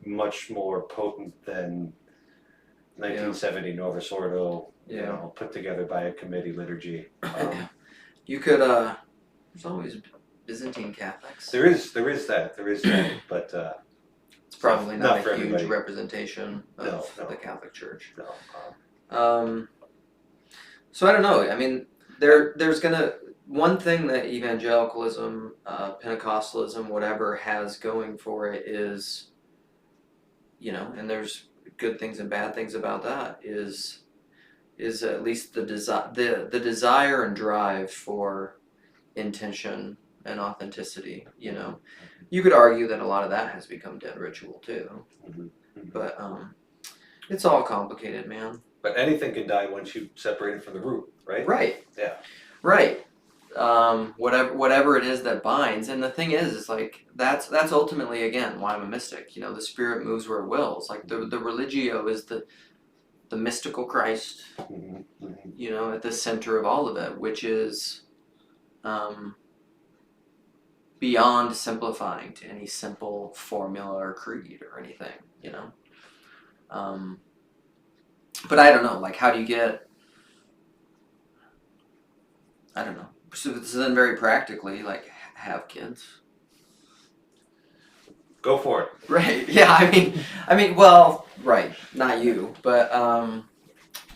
much more potent than 1970 Novus Ordo, you know, put together by a committee liturgy. You could, there's always Byzantine Catholics. There is that, but it's probably not a huge everybody. Representation of the Catholic Church. No. So I don't know. I mean, there's one thing that evangelicalism, Pentecostalism, whatever has going for it is, you know, and there's good things and bad things about that is at least the desire and drive for intention and authenticity. You know, you could argue that a lot of that has become dead ritual too, but it's all complicated, man. But anything can die once you separate it from the root, right? Right. Yeah. Right. Whatever it is that binds, and the thing is like that's ultimately again why I'm a mystic. You know, the spirit moves where it wills. Like the religio is the mystical Christ. You know, at the center of all of it, which is beyond simplifying to any simple formula or creed or anything. You know, but I don't know. Like, how do you get? I don't know. So then, very practically, like, have kids. Go for it. Right. Yeah. I mean. Well, right. Not you, but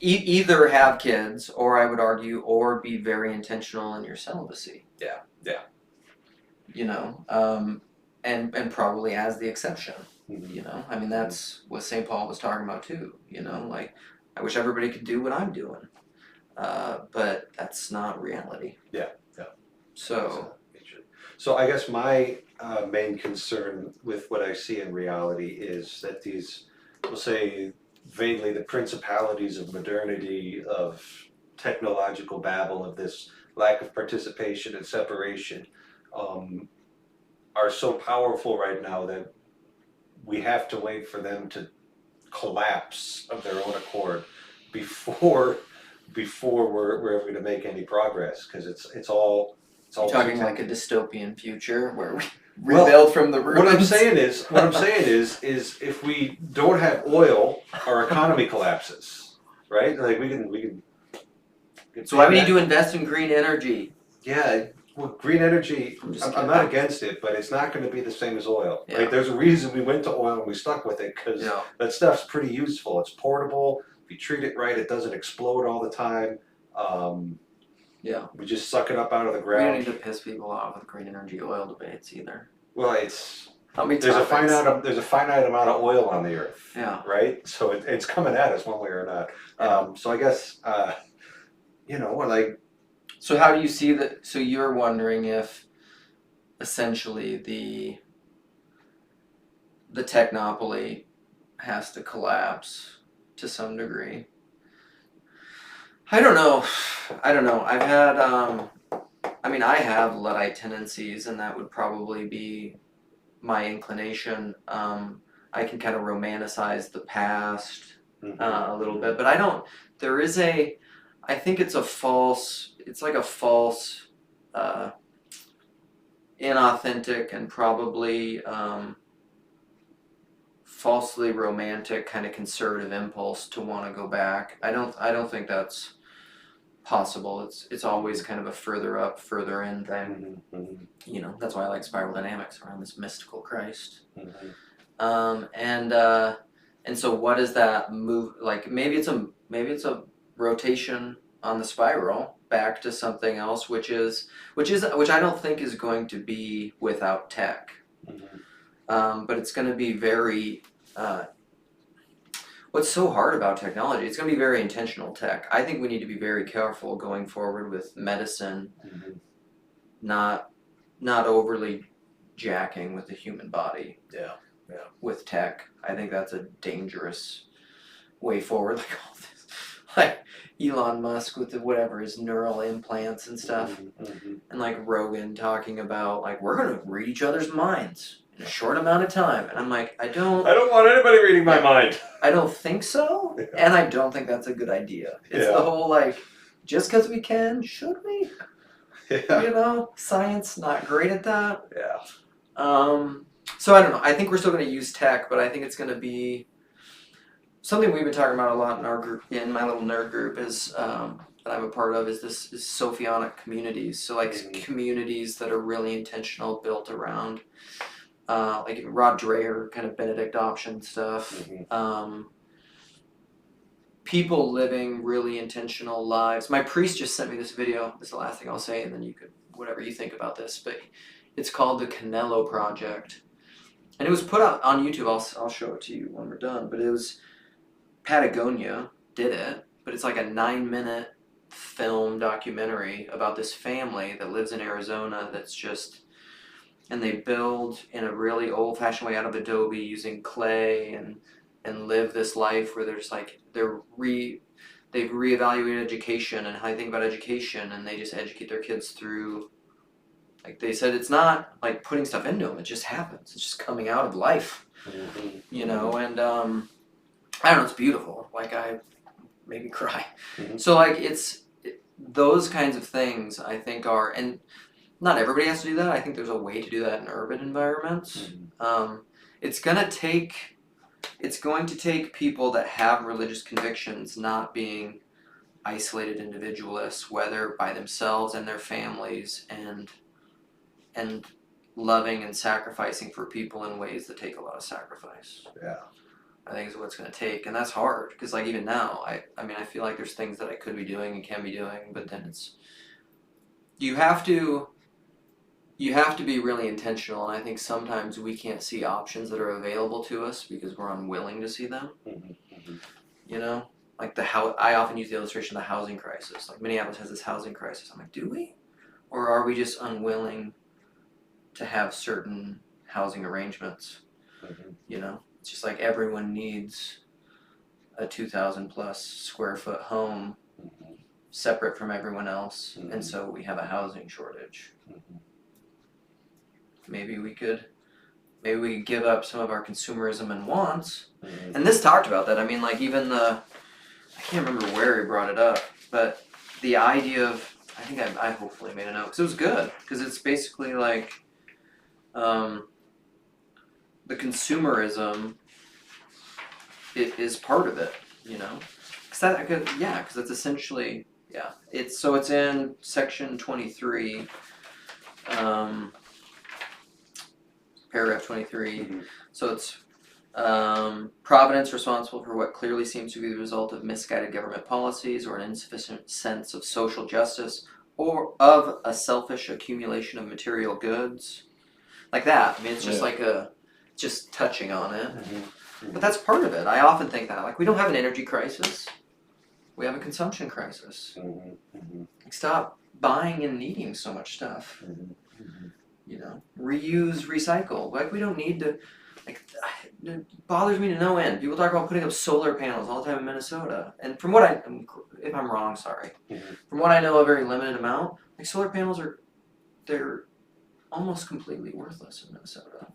either have kids, or I would argue, or be very intentional in your celibacy. Yeah. Yeah. You know, and probably as the exception. You know, I mean, that's what St. Paul was talking about too. You know, like, I wish everybody could do what I'm doing. But that's not reality. Yeah. So I guess my main concern with what I see in reality is that these, we'll say vaguely, the principalities of modernity, of technological babble, of this lack of participation and separation, are so powerful right now that we have to wait for them to collapse of their own accord before we're ever going to make any progress, because it's all you're talking like a dystopian future where we rebuild from the ruins. What I'm saying is if we don't have oil, our economy collapses, right? Like we can so why we need to invest in green energy. Yeah, well, green energy, I'm not against it, but it's not going to be the same as oil. Yeah. Like, there's a reason we went to oil and we stuck with it, because that stuff's pretty useful. It's portable. If you treat it right, it doesn't explode all the time. We just suck it up out of the ground. We don't need to piss people off with green energy oil debates either. Well, there's a finite amount of oil on the earth. Yeah. Right? So it's coming at us one way or not. So I guess like. So how do you see that? So you're wondering if essentially the technopoly has to collapse to some degree. I don't know. I've had, I have Luddite tendencies, and that would probably be my inclination. I can kind of romanticize the past a little bit, but I don't, I think it's like a false, inauthentic, and probably falsely romantic kind of conservative impulse to want to go back. I don't think that's possible. It's always kind of a further up, further in thing. You know, that's why I like spiral dynamics around this mystical Christ. And so what does that move, like maybe it's a rotation on the spiral back to something else, which I don't think is going to be without tech. But it's going to be very, what's so hard about technology, it's going to be very intentional tech. I think we need to be very careful going forward with medicine, not overly jacking with the human body. Yeah. With tech. I think that's a dangerous way forward. Like all this, like Elon Musk with his neural implants and stuff, and like Rogan talking about like we're gonna read each other's minds in a short amount of time, and I'm like, I don't want anybody reading my mind. I don't think so, and I don't think that's a good idea. It's the whole like, just because we can, should we? Yeah. You know, science not great at that. Yeah. So I don't know. I think we're still going to use tech, but I think it's going to be something we've been talking about a lot in our group, in my little nerd group, is that I'm a part of, is Sophionic communities. So like communities that are really intentional, built around like Rod Dreher kind of Benedict option stuff. People living really intentional lives. My priest just sent me this video. This is the last thing I'll say, and then you could whatever you think about this. But it's called the Canelo Project. And it was put out on YouTube. I'll show it to you when we're done. But it was Patagonia did it, but it's like a 9-minute film documentary about this family that lives in Arizona that's just, and they build in a really old-fashioned way out of adobe using clay and live this life where there's like they've reevaluated education and how they think about education, and they just educate their kids through, like they said, it's not like putting stuff into them, it just happens, it's just coming out of life, you know, and I don't know, it's beautiful, like I made me cry. So like those kinds of things I think are, and not everybody has to do that, I think there's a way to do that in urban environments. It's going to take people that have religious convictions not being isolated individualists, whether by themselves and their families, and loving and sacrificing for people in ways that take a lot of sacrifice. Yeah. I think is what it's going to take, and that's hard, because like even now, I mean, I feel like there's things that I could be doing and can be doing, but then you have to be really intentional, and I think sometimes we can't see options that are available to us because we're unwilling to see them. You know, like I often use the illustration of the housing crisis. Like Minneapolis has this housing crisis. I'm like, do we? Or are we just unwilling to have certain housing arrangements? You know, it's just like everyone needs a 2,000 plus square foot home separate from everyone else, and so we have a housing shortage. Maybe we could give up some of our consumerism and wants. And this talked about that. I mean, like even I can't remember where he brought it up, but the idea of, I think I hopefully made a note, because it was good, because it's basically like the consumerism is part of it, you know? Because that's essentially, it's in section 23, paragraph 23. So it's providence responsible for what clearly seems to be the result of misguided government policies or an insufficient sense of social justice or of a selfish accumulation of material goods. Like that. I mean, it's just like just touching on it. But that's part of it. I often think that. Like, we don't have an energy crisis. We have a consumption crisis. Like, stop buying and needing so much stuff. You know, reuse, recycle. Like, we don't need to, like, it bothers me to no end. People talk about putting up solar panels all the time in Minnesota. And from what if I'm wrong, sorry. From what I know, a very limited amount, like, solar panels they're almost completely worthless in Minnesota.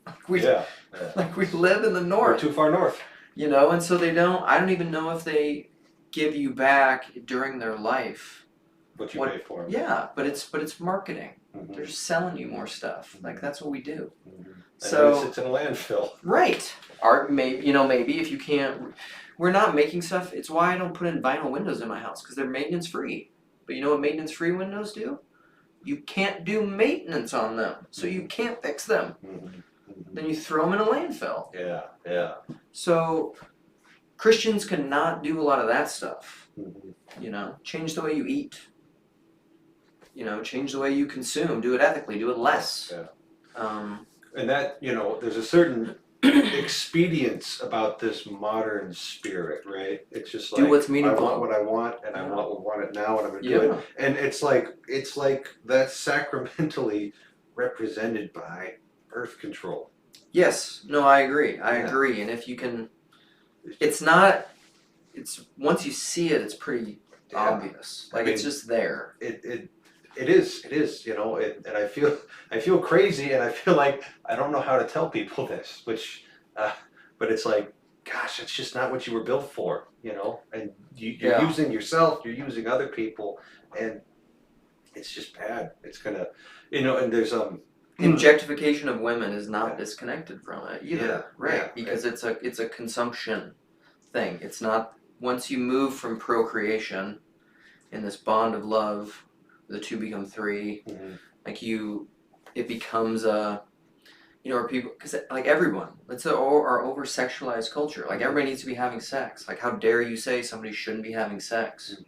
Like, we live in the north. We're too far north. You know, and so I don't even know if they give you back during their life what you pay for them. Yeah, but it's marketing. They're selling you more stuff. Like, that's what we do. So it sits in a landfill. Right. Maybe if you can't, we're not making stuff. It's why I don't put in vinyl windows in my house, because they're maintenance free. But you know what maintenance free windows do? You can't do maintenance on them, so you can't fix them. Then you throw them in a landfill. Yeah. So Christians cannot do a lot of that stuff. You know, change the way you eat. You know, change the way you consume. Do it ethically. Do it less. And that, you know, there's a certain expedience about this modern spirit, right? It's just like, do what's meaningful. I want what I want, and I want it now, and I'm going to do it. And it's like that's sacramentally represented by birth control. Yes. No, I agree. I agree. And if you can, once you see it, it's pretty obvious. Like, it's just there. It is, you know, and I feel crazy, and I feel like I don't know how to tell people this, but it's like, gosh, it's just not what you were built for, you know, and you're using yourself, you're using other people, and it's just bad. It's gonna, you know, and there's objectification of women is not disconnected from it either, right? Yeah, because it's a consumption thing. It's not, once you move from procreation in this bond of love, the two become three. Like, it becomes a, you know, or people, because like everyone, it's our over sexualized culture. Like, everybody needs to be having sex. Like, how dare you say somebody shouldn't be having sex?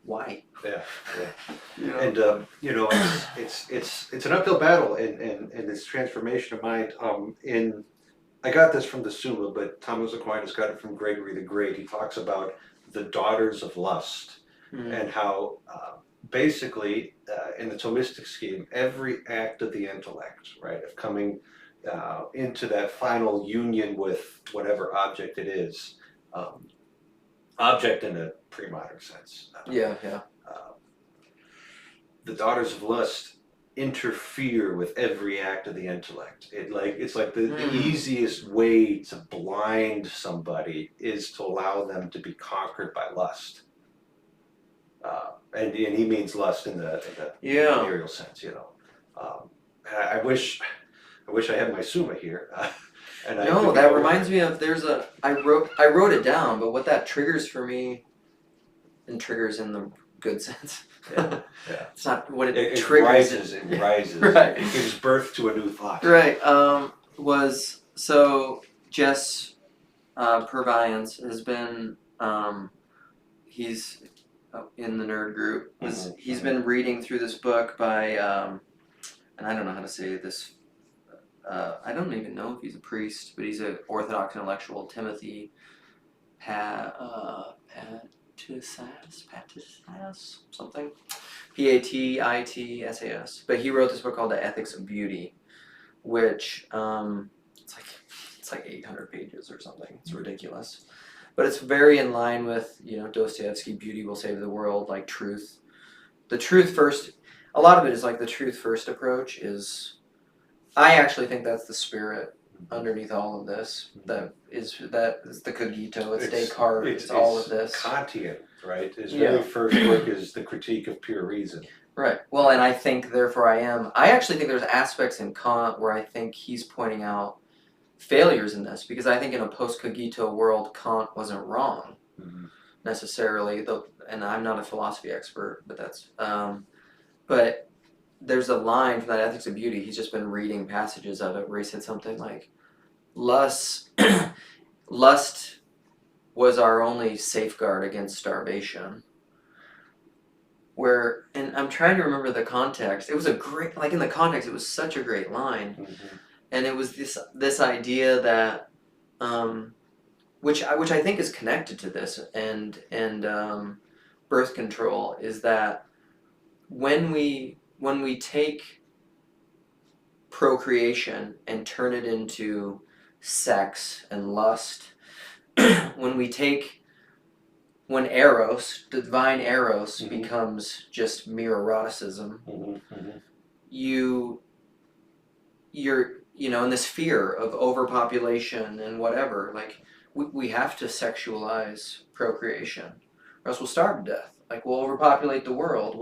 Why? Yeah. You know? And you know, it's an uphill battle in this transformation of mind. I got this from the Summa, but Thomas Aquinas got it from Gregory the Great. He talks about the daughters of lust and how basically in the Thomistic scheme, every act of the intellect, right, of coming into that final union with whatever object it is, object in a pre-modern sense. Yeah. The daughters of lust interfere with every act of the intellect. It's like the easiest way to blind somebody is to allow them to be conquered by lust. And he means lust in the material sense, you know. I wish I had my Summa here. No, that reminds me of I wrote it down, but what that triggers for me, and triggers in the good sense. Yeah. It's not what it triggers. It rises. Right. It gives birth to a new thought. Right. Was so Jess Purviance has been he's in the nerd group. He's been reading through this book by and I don't know how to say this. I don't even know if he's a priest, but he's an Orthodox intellectual, Timothy Patisas, something, Patitas. But he wrote this book called The Ethics of Beauty, which it's like 800 pages or something. It's ridiculous, but it's very in line with Dostoevsky. Beauty will save the world, like truth. The truth first. A lot of it is like the truth first approach is. I actually think that's the spirit underneath all of this. That is the cogito. It's Descartes. It's all of this. Kantian, right? His very first work is the Critique of Pure Reason. Right. Well, and I think therefore I am. I actually think there's aspects in Kant where I think he's pointing out failures in this, because I think in a post-cogito world, Kant wasn't wrong necessarily. And I'm not a philosophy expert, but that's. But there's a line from that Ethics of Beauty. He's just been reading passages of it where he said something like, lust was our only safeguard against starvation. And I'm trying to remember the context. It was a great, like in the context, it was such a great line. And it was this idea that, which I think is connected to this and birth control, is that when we take procreation and turn it into sex and lust, when eros, divine eros, becomes just mere eroticism, you're in this fear of overpopulation and whatever, like we have to sexualize procreation or else we'll starve to death. Like we'll overpopulate the world.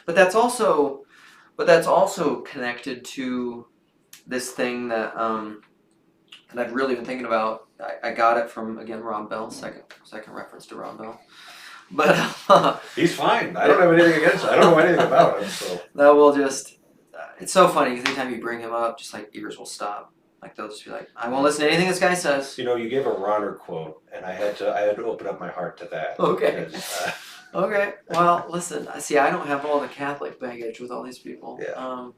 But that's also connected to this thing that I've really been thinking about. I got it from, again, Ron Bell, second reference to Ron Bell. But he's fine. I don't have anything against him. I don't know anything about him. So that will just. It's so funny because anytime you bring him up, just like ears will stop. Like they'll just be like, I won't listen to anything this guy says. You gave a Ronner quote, and I had to open up my heart to that. Okay. Because, Okay. Well, listen. See, I don't have all the Catholic baggage with all these people. Yeah.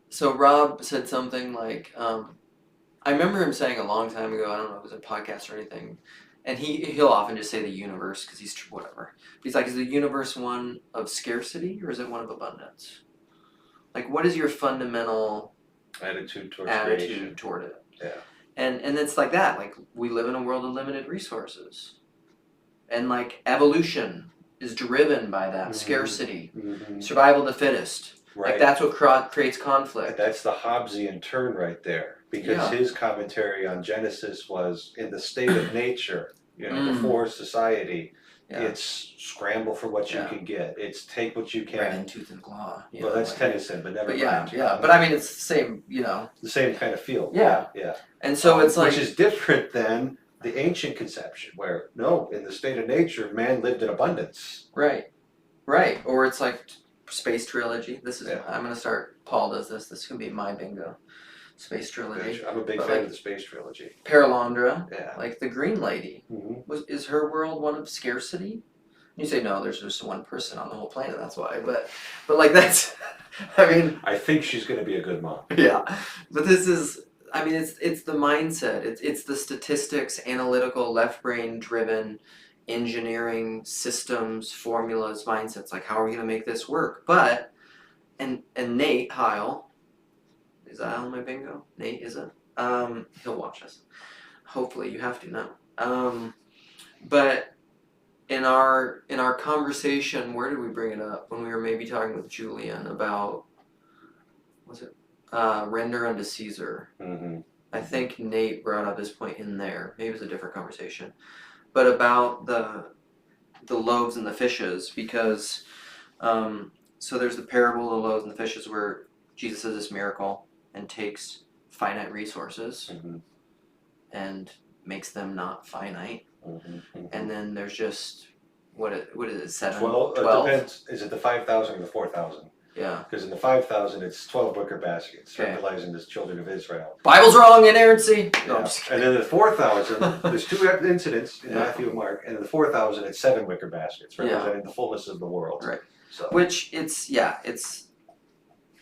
So Rob said something like, I remember him saying a long time ago. I don't know if it was a podcast or anything, and he'll often just say the universe because he's whatever. But he's like, is the universe one of scarcity or is it one of abundance? Like, what is your fundamental attitude toward it? Yeah. And it's like that. Like, we live in a world of limited resources. And, like, evolution is driven by that scarcity. Survival of the fittest. Right. Like, that's what creates conflict. That's the Hobbesian turn right there. Because his commentary on Genesis was, in the state of nature, before society, it's scramble for what you can get. It's take what you can. Rat in tooth and claw. Well, that's Tennyson, but never mind. Yeah. But I mean, it's the same, The same kind of feel. Yeah. And so it's like... Which is different than the ancient conception, where, no, in the state of nature, man lived in abundance. Right. Or it's like Space Trilogy. This is... I'm going to start... Paul does this. This can be my bingo. Space Trilogy. I'm a big fan of the Space Trilogy. Paralandra, Yeah. like the Green Lady. Is her world one of scarcity? You say no, there's just one person on the whole planet, that's why. But like that's, I mean. I think she's going to be a good mom. Yeah, but this is, I mean, it's the mindset. It's the statistics, analytical, left brain driven, engineering systems, formulas, mindsets. Like, how are we gonna make this work? But and Nate Heil, is that on my bingo? Nate, is it? He'll watch us. Hopefully, you have to now. But in our conversation, where did we bring it up when we were maybe talking with Julian about, was it render unto Caesar? Mm-hmm. I think Nate brought up this point in there. Maybe it was a different conversation, but about the loaves and the fishes, because so there's the parable of the loaves and the fishes where Jesus does this miracle and takes finite resources and makes them not finite. And then there's just what is it, 7? 12? 12? It depends. Is it the 5,000 or the 4,000? Yeah. Because in the 5,000, it's 12 wicker baskets, symbolizing the children of Israel. Bible's wrong, inerrancy. No, yeah. And then the 4,000, there's 2 incidents in Matthew and Mark, and in the 4,000, it's 7 wicker baskets, representing the fullness of the world. Right. So. Which it's,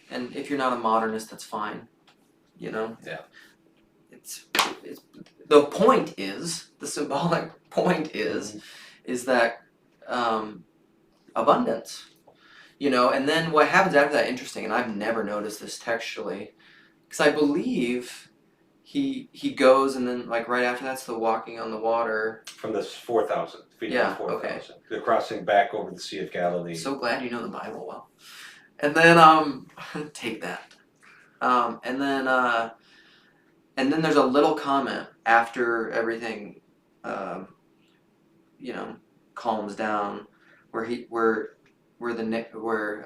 and if you're not a modernist, that's fine. You know? Yeah. It's the point is, the symbolic point is that abundance. You know, and then what happens after that, interesting, and I've never noticed this textually, because I believe he goes, and then like right after that's the walking on the water. From the 4,000, feeding the 4,000. Okay. They're crossing back over the Sea of Galilee. So glad you know the Bible well. And then take that. And then there's a little comment after everything, calms down, where it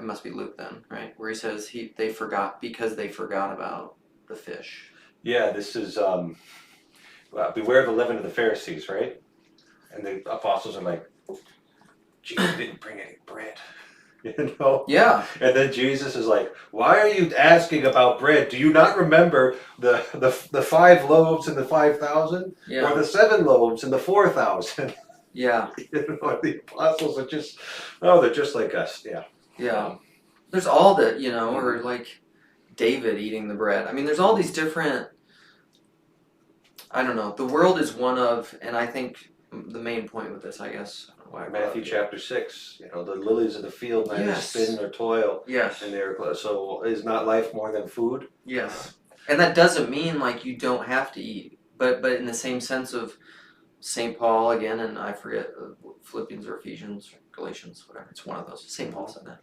must be Luke then, right? Where he says they forgot because they forgot about the fish. Yeah, this is beware of the leaven of the Pharisees, right? And the apostles are like, Jesus didn't bring any bread. You know? Yeah. And then Jesus is like, why are you asking about bread? Do you not remember the 5 loaves and the 5,000? Yeah. Or the 7 loaves and the 4,000? Yeah. You know, the apostles are just, they're just like us. Yeah. Yeah. There's all the, or like David eating the bread. I mean, there's all these different, I don't know. The world is one of, and I think the main point with this, I guess, Matthew chapter 6, the lilies of the field neither spin nor toil. Yes. And so is not life more than food? Yes. And that doesn't mean like you don't have to eat, but in the same sense of St. Paul again, and I forget Philippians or Ephesians or Galatians, whatever. It's one of those. St. Paul said that.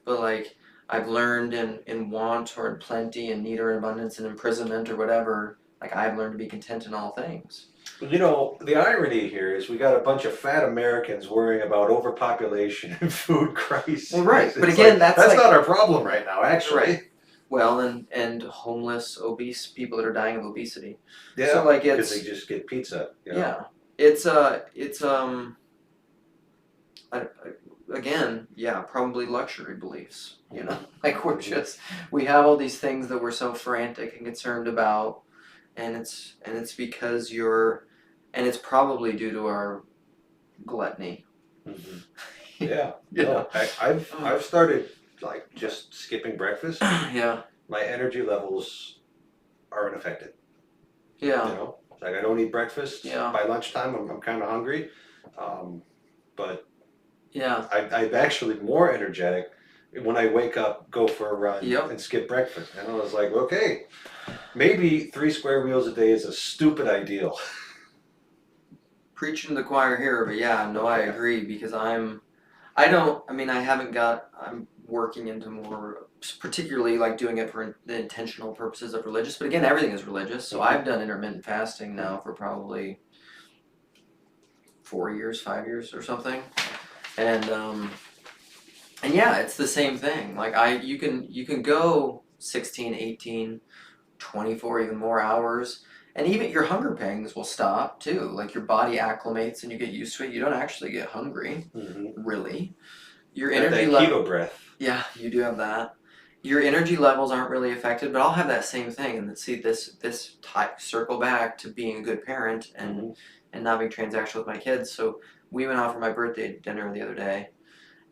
But like I've learned in want or in plenty, in need or in abundance, in imprisonment or whatever, like I've learned to be content in all things. The irony here is we got a bunch of fat Americans worrying about overpopulation and food crisis. Well, right, but again, that's not our problem right now, actually. Right. Well, and homeless, obese people that are dying of obesity. Yeah, so like because they just get pizza. Yeah, again, probably luxury beliefs. Like we have all these things that we're so frantic and concerned about. And it's because it's probably due to our gluttony. Yeah. I've started like just skipping breakfast. Yeah. My energy levels are unaffected. Yeah. Like I don't eat breakfast. Yeah. By lunchtime I'm kind of hungry, but yeah, I'm actually more energetic when I wake up, go for a run, and skip breakfast. And I was like, okay, maybe 3 square meals a day is a stupid ideal. Preaching to the choir here, but I agree, because I'm working into more, particularly like doing it for the intentional purposes of religious, but again, everything is religious. So I've done intermittent fasting now for probably 4 years, 5 years or something. And it's the same thing. Like you can go 16, 18, 24, even more hours, and even your hunger pangs will stop too. Like your body acclimates and you get used to it. You don't actually get hungry, really. Your energy level. Keto breath. Yeah, you do have that, your energy levels aren't really affected, but I'll have that same thing, and see this type circle back to being a good parent and not being transactional with my kids. So we went out for my birthday dinner the other day,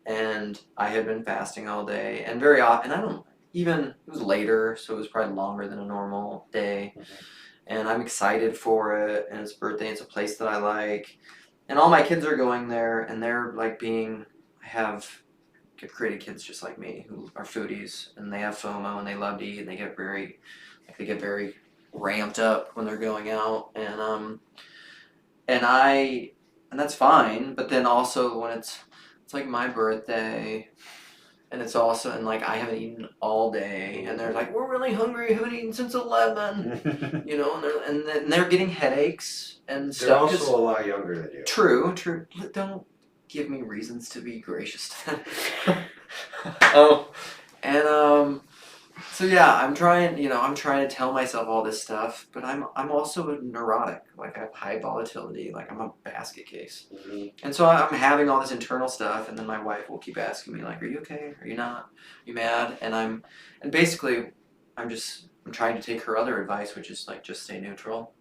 and I had been fasting all day, and very often, and I don't even, it was later, so it was probably longer than a normal day, and I'm excited for it, and it's birthday, it's a place that I like, and all my kids are going there, and they're like I have created kids just like me who are foodies, and they have FOMO, and they love to eat, and they get very ramped up when they're going out, and that's fine. But then also when it's like my birthday, and it's also, and like I haven't eaten all day, and they're like, we're really hungry, haven't eaten since 11, you know, and they're getting headaches and stuff. They're also a lot younger than you. True. Don't give me reasons to be gracious to them. So yeah, I'm trying to tell myself all this stuff, but I'm also neurotic. Like I have high volatility, like I'm a basket case. And so I'm having all this internal stuff, and then my wife will keep asking me like, are you okay? Are you not? Are you mad? And basically I'm trying to take her other advice, which is like just stay neutral.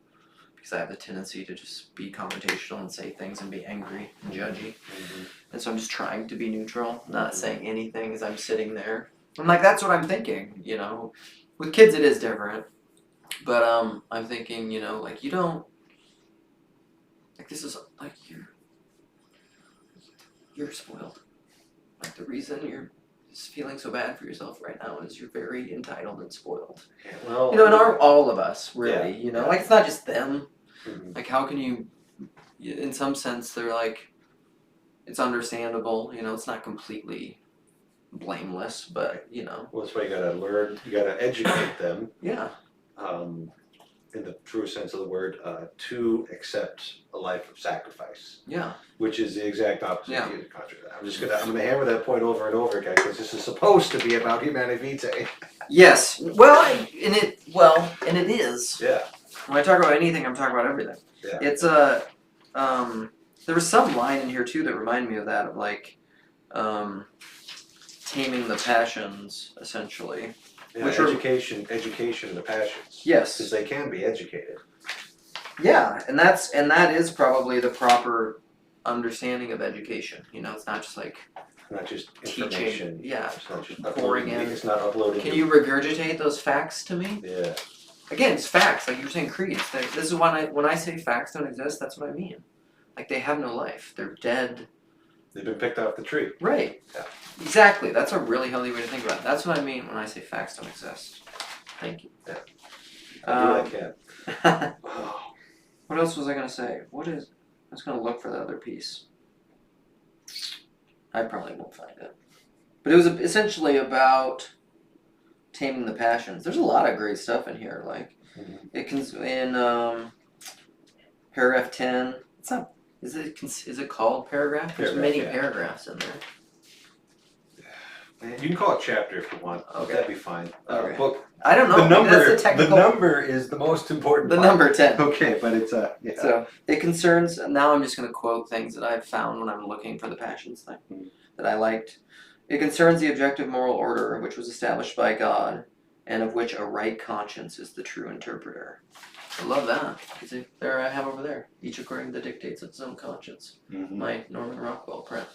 Because I have the tendency to just be confrontational and say things and be angry and judgy. And so I'm just trying to be neutral, not saying anything as I'm sitting there. I'm like, that's what I'm thinking, you know. With kids it is different. But I'm thinking, you know, like you don't, like this is like you're spoiled. Like the reason you're feeling so bad for yourself right now is you're very entitled and spoiled. Well, you know, and all of us really, you know, like it's not just them. Like how can you, in some sense they're like, it's understandable, you know, it's not completely blameless, but you know. Well, that's why you gotta learn, you gotta educate them. Yeah. In the true sense of the word, to accept a life of sacrifice. Yeah. Which is the exact opposite of the contrary. I'm gonna hammer that point over and over again, because this is supposed to be about Humanae Vitae. Yes. Well, and it is. Yeah. When I talk about anything, I'm talking about everything. Yeah. It's there was some line in here too that reminded me of that, of like, taming the passions, essentially. Yeah, which education of the passions. Yes. Because they can be educated. Yeah, and that is probably the proper understanding of education. You know, it's not just like not just teaching. information. Yeah. It's not just pouring in. It's not uploading. Can you regurgitate those facts to me? Yeah. Again, it's facts. Like you were saying, creeds. This is when I say facts don't exist. That's what I mean. Like they have no life. They're dead. They've been picked off the tree. Right. Yeah. Exactly. That's a really healthy way to think about it. That's what I mean when I say facts don't exist. Thank you. Yeah. I can. What else was I going to say? I was going to look for the other piece. I probably won't find it. But it was essentially about taming the passions. There's a lot of great stuff in here. Like, it can, in paragraph 10, it's not, is it called paragraph? There's many paragraphs in there. You can call it chapter if you want. Okay. That'd be fine. Okay. Book. I don't know. The technical... number is the most important. The number 10. Okay, but it's yeah. So it concerns. Now I'm just going to quote things that I've found when I'm looking for the passions thing that I liked. It concerns the objective moral order which was established by God, and of which a right conscience is the true interpreter. I love that. There I have over there. Each according to the dictates of its own conscience. My Norman Rockwell print.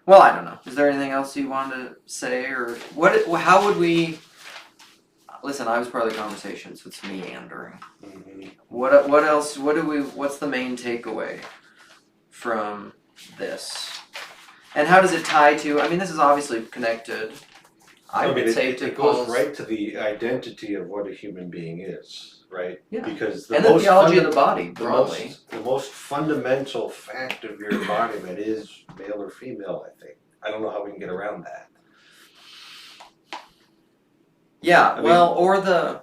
Well, I don't know. Is there anything else you wanted to say, or how would we? Listen, I was part of the conversation, so it's meandering. What else? What's the main takeaway from this? And how does it tie to? I mean, this is obviously connected. I would say it goes right to the identity of what a human being is, right? Yeah. Because the theology of the body, broadly. The most fundamental fact of your embodiment is male or female, I think. I don't know how we can get around that. Yeah, the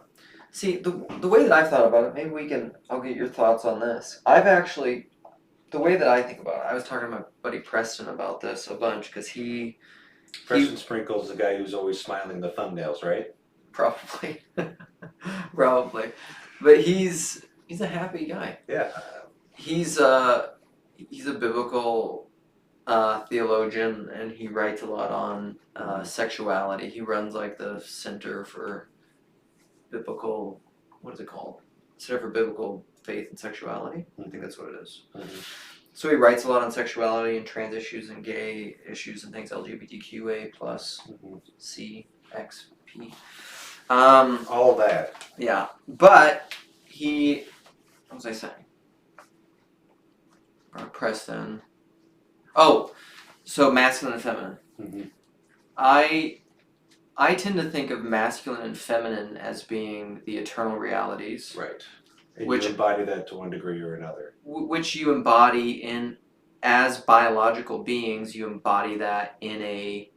way that I've thought about it, maybe I'll get your thoughts on this. The way that I think about it, I was talking to my buddy Preston about this a bunch, because Preston Sprinkle's the guy who's always smiling the thumbnails, right? Probably. Probably. But he's a happy guy. Yeah. He's a biblical theologian, and he writes a lot on sexuality. He runs like the Center for Biblical, what is it called? Center for Biblical Faith and Sexuality. I think that's what it is. So he writes a lot on sexuality and trans issues and gay issues and things, LGBTQA plus CXP. All that. Yeah, but what was I saying? Preston. Oh, so masculine and feminine. Mm-hmm. I tend to think of masculine and feminine as being the eternal realities. Right. And you embody that to one degree or another. Which you embody as biological beings, you embody that in a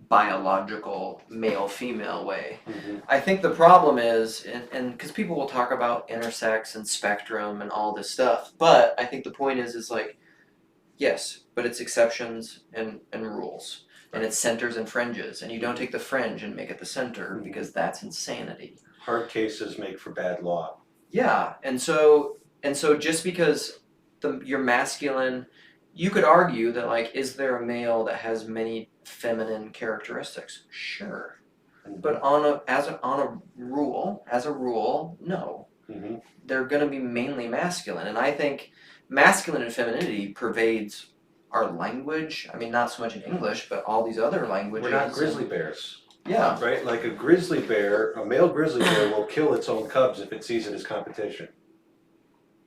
biological male-female way. Mm-hmm. I think the problem is, and because people will talk about intersex and spectrum and all this stuff, but I think the point is like, yes, but it's exceptions and rules. And it's centers and fringes, and you don't take the fringe and make it the center because that's insanity. Hard cases make for bad law. Yeah, and so just because you're masculine, you could argue that like, is there a male that has many feminine characteristics? Sure, but as a rule, no. Mm-hmm. They're going to be mainly masculine, and I think masculine and femininity pervades our language. I mean, not so much in English, but all these other languages. We're not grizzly bears. Yeah. Right? Like a grizzly bear, a male grizzly bear will kill its own cubs if it sees it as competition.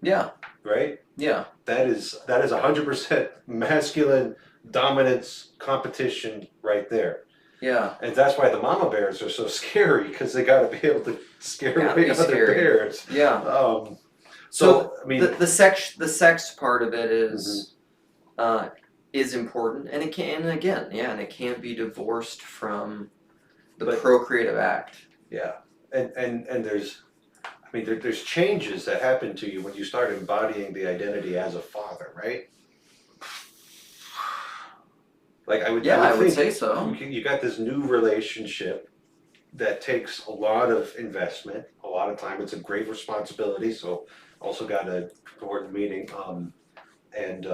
Yeah. Right? Yeah. That is 100% masculine dominance competition right there. Yeah. And that's why the mama bears are so scary, because they got to be able to scare away other bears. Yeah. So I mean, the sex part of it is important, and it can't be divorced from the procreative act. Yeah, and there's changes that happen to you when you start embodying the identity as a father, right? Like I would say so. You got this new relationship that takes a lot of investment, a lot of time. It's a great responsibility. So also got an important meeting, and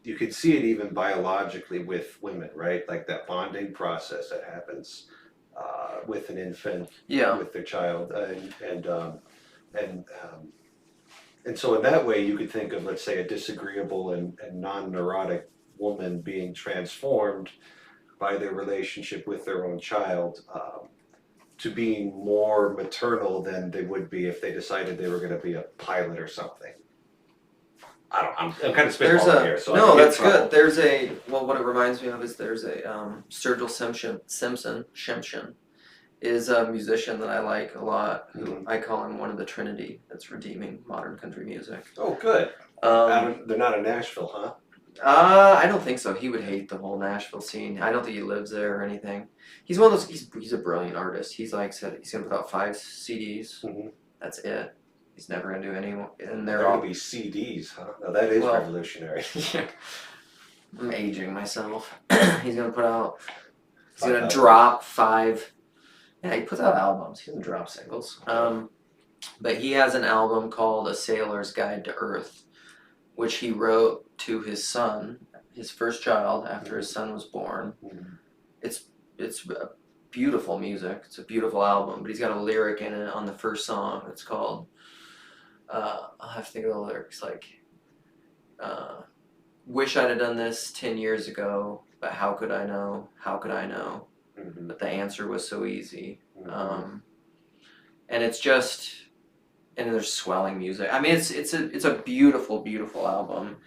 you could see it even biologically with women, right? Like that bonding process that happens with an infant, with their child, and so in that way you could think of, let's say, a disagreeable and non-neurotic woman being transformed by their relationship with their own child to being more maternal than they would be if they decided they were going to be a pilot or something. I'm kind of spitballing here. So no, that's good. There's what it reminds me of is there's a Sturgill Simpson is a musician that I like a lot. Who I call him one of the Trinity that's redeeming modern country music. Oh, good. They're not in Nashville, huh? I don't think so. He would hate the whole Nashville scene. I don't think he lives there or anything. He's one of those. He's a brilliant artist. He's like said he's gonna put out 5 CDs. Mm-hmm. That's it. He's never gonna do any more. And they're all gonna be CDs, huh? Now that is revolutionary. Yeah. I'm aging myself. He's gonna put out. He's gonna drop 5. Yeah, he puts out albums. He doesn't drop singles. But he has an album called A Sailor's Guide to Earth, which he wrote to his son, his first child, after his son was born. Mm-hmm. It's beautiful music. It's a beautiful album, but he's got a lyric in it on the first song. It's called, I'll have to think of the lyrics, like, wish I'd have done this 10 years ago, but how could I know? How could I know? Mm-hmm. But the answer was so easy. Mm-hmm. And it's just, and there's swelling music. I mean, it's a beautiful, beautiful album,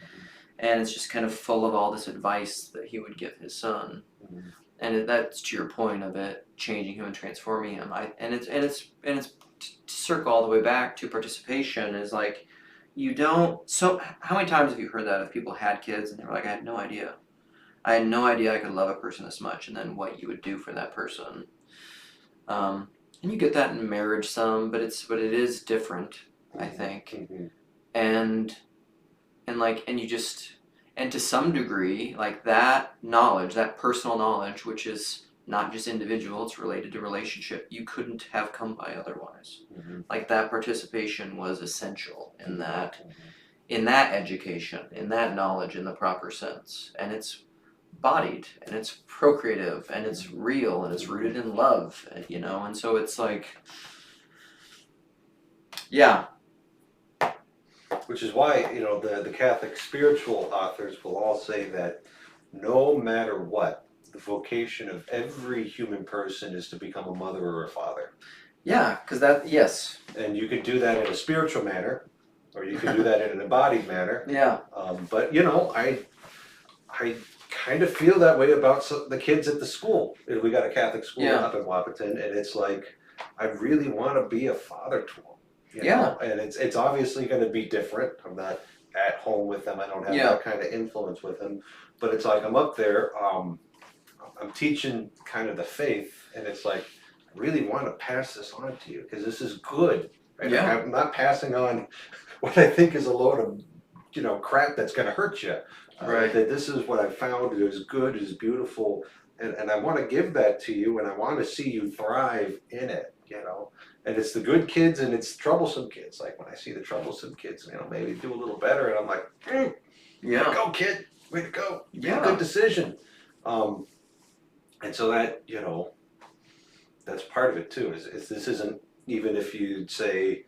and it's just kind of full of all this advice that he would give his son. Mm-hmm. And that's to your point of it changing him and transforming him. And it's to circle all the way back to participation is like, you don't. So how many times have you heard that if people had kids and they were like, I had no idea I could love a person this much, and then what you would do for that person. And you get that in marriage some, but it is different, I think. Mm-hmm. And to some degree, like that knowledge, that personal knowledge, which is not just individual, it's related to relationship, you couldn't have come by otherwise. Mm-hmm. Like that participation was essential in that. Mm-hmm. in that education, in that knowledge, in the proper sense, and it's bodied, and it's procreative, and it's real, and it's rooted in love, you know, and so it's like, yeah. Which is why, you know, the Catholic spiritual authors will all say that no matter what, the vocation of every human person is to become a mother or a father. Yeah, because that, yes. And you could do that in a spiritual manner, or you could do that in an embodied manner. Yeah. But, you know, I kind of feel that way about the kids at the school. We got a Catholic school up in Wahpeton, and it's like, I really want to be a father to them. You know? And it's obviously going to be different. I'm not at home with them. I don't have that kind of influence with them. But it's like I'm up there. I'm teaching kind of the faith, and it's like I really want to pass this on to you because this is good. Right? Yeah. I'm not passing on what I think is a load of, you know, crap that's going to hurt you. Right. That this is what I found is good, is beautiful, and I want to give that to you, and I want to see you thrive in it. You know. And it's the good kids and it's troublesome kids. Like when I see the troublesome kids, you know, maybe do a little better, and I'm like, way to go, kid, way to go, good decision. And so that, you know, that's part of it too. Is this isn't, even if you'd say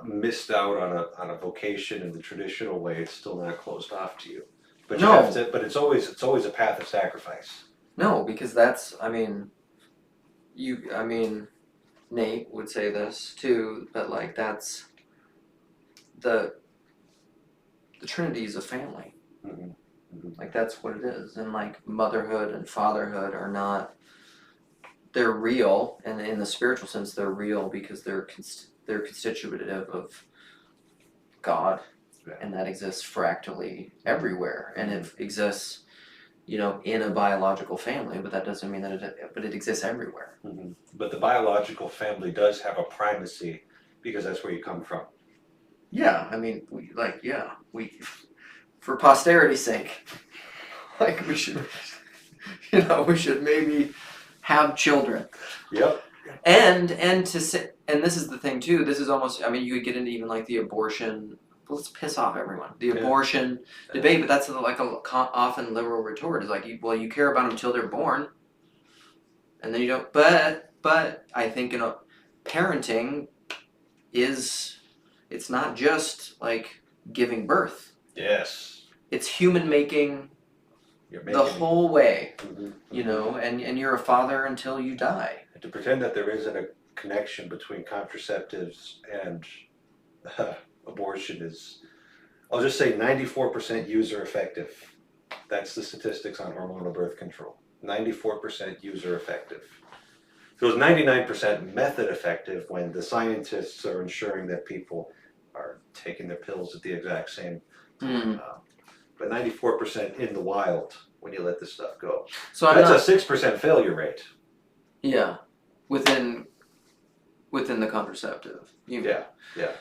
missed out on a vocation in the traditional way, it's still not closed off to you. But you have to. But it's always a path of sacrifice. No, because that's, I mean, Nate would say this too, but like that's the Trinity is a family. Mm-hmm. Mm-hmm. Like that's what it is, and like motherhood and fatherhood are not. They're real, and in the spiritual sense, they're real because they're constitutive of God, and that exists fractally everywhere, and it exists, you know, in a biological family, but that doesn't mean that it exists everywhere. Mm-hmm. But the biological family does have a primacy because that's where you come from. Yeah, I mean, we for posterity's sake, like we should, you know, we should maybe have children. Yep. And to sit, and this is the thing too. This is almost, I mean, you could get into even like the abortion. Let's piss off everyone. The abortion debate, but that's like a often liberal retort is like, you care about them until they're born, and then you don't. But I think, you know, parenting it's not just like giving birth. Yes. It's human making the whole way. Mm-hmm. You know, and you're a father until you die. And to pretend that there isn't a connection between contraceptives and abortion is, I'll just say 94% user effective. That's the statistics on hormonal birth control. 94% user effective. So it's 99% method effective when the scientists are ensuring that people are taking their pills at the exact same time. But 94% in the wild when you let this stuff go. So that's a 6% failure rate. Yeah, within the contraceptive. Yeah.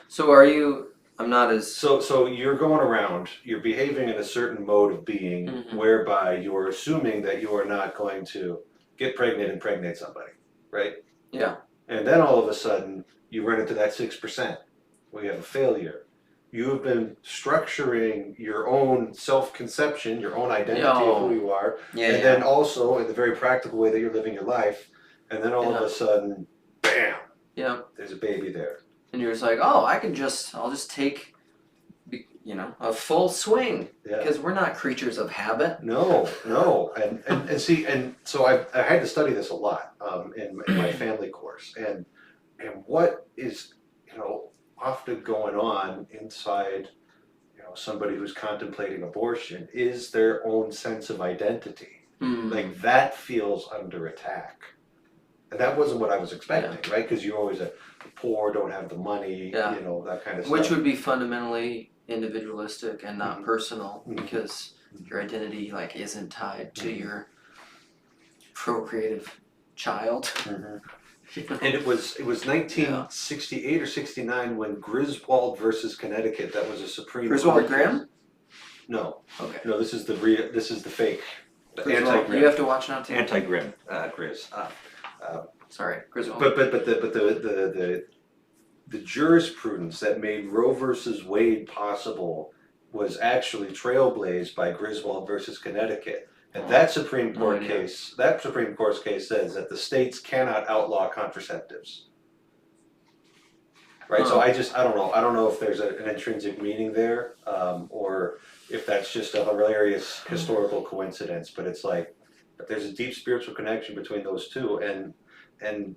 So are you? I'm not as. So you're going around. You're behaving in a certain mode of being, whereby you're assuming that you are not going to get pregnant and impregnate somebody, right? Yeah. And then all of a sudden you run into that 6% where you have a failure. You have been structuring your own self-conception, your own identity of who you are, and then also in the very practical way that you're living your life, and then all of a sudden, bam! Yeah. There's a baby there. And you're just like, oh, I'll just take, you know, a full swing. Yeah. Because we're not creatures of habit. No. And see, and so I had to study this a lot in my family course. And what is, you know, often going on inside, you know, somebody who's contemplating abortion is their own sense of identity. Like that feels under attack. And that wasn't what I was expecting, right? Because you're always the poor, don't have the money, you know, that kind of stuff. Which would be fundamentally individualistic and not personal, because your identity like isn't tied to your procreative child. And it was 1968 or 69 when Griswold versus Connecticut. That was a Supreme Court. Griswold Graham? No. Okay. No, this is the fake. The anti-Grim. You have to watch now too. Anti-Grim, Grizz. Sorry, Griswold. But the the jurisprudence that made Roe versus Wade possible was actually trailblazed by Griswold versus Connecticut. And that Supreme Court case says that the states cannot outlaw contraceptives. Right, so I don't know if there's an intrinsic meaning there, or if that's just a hilarious historical coincidence, but it's like, there's a deep spiritual connection between those two, and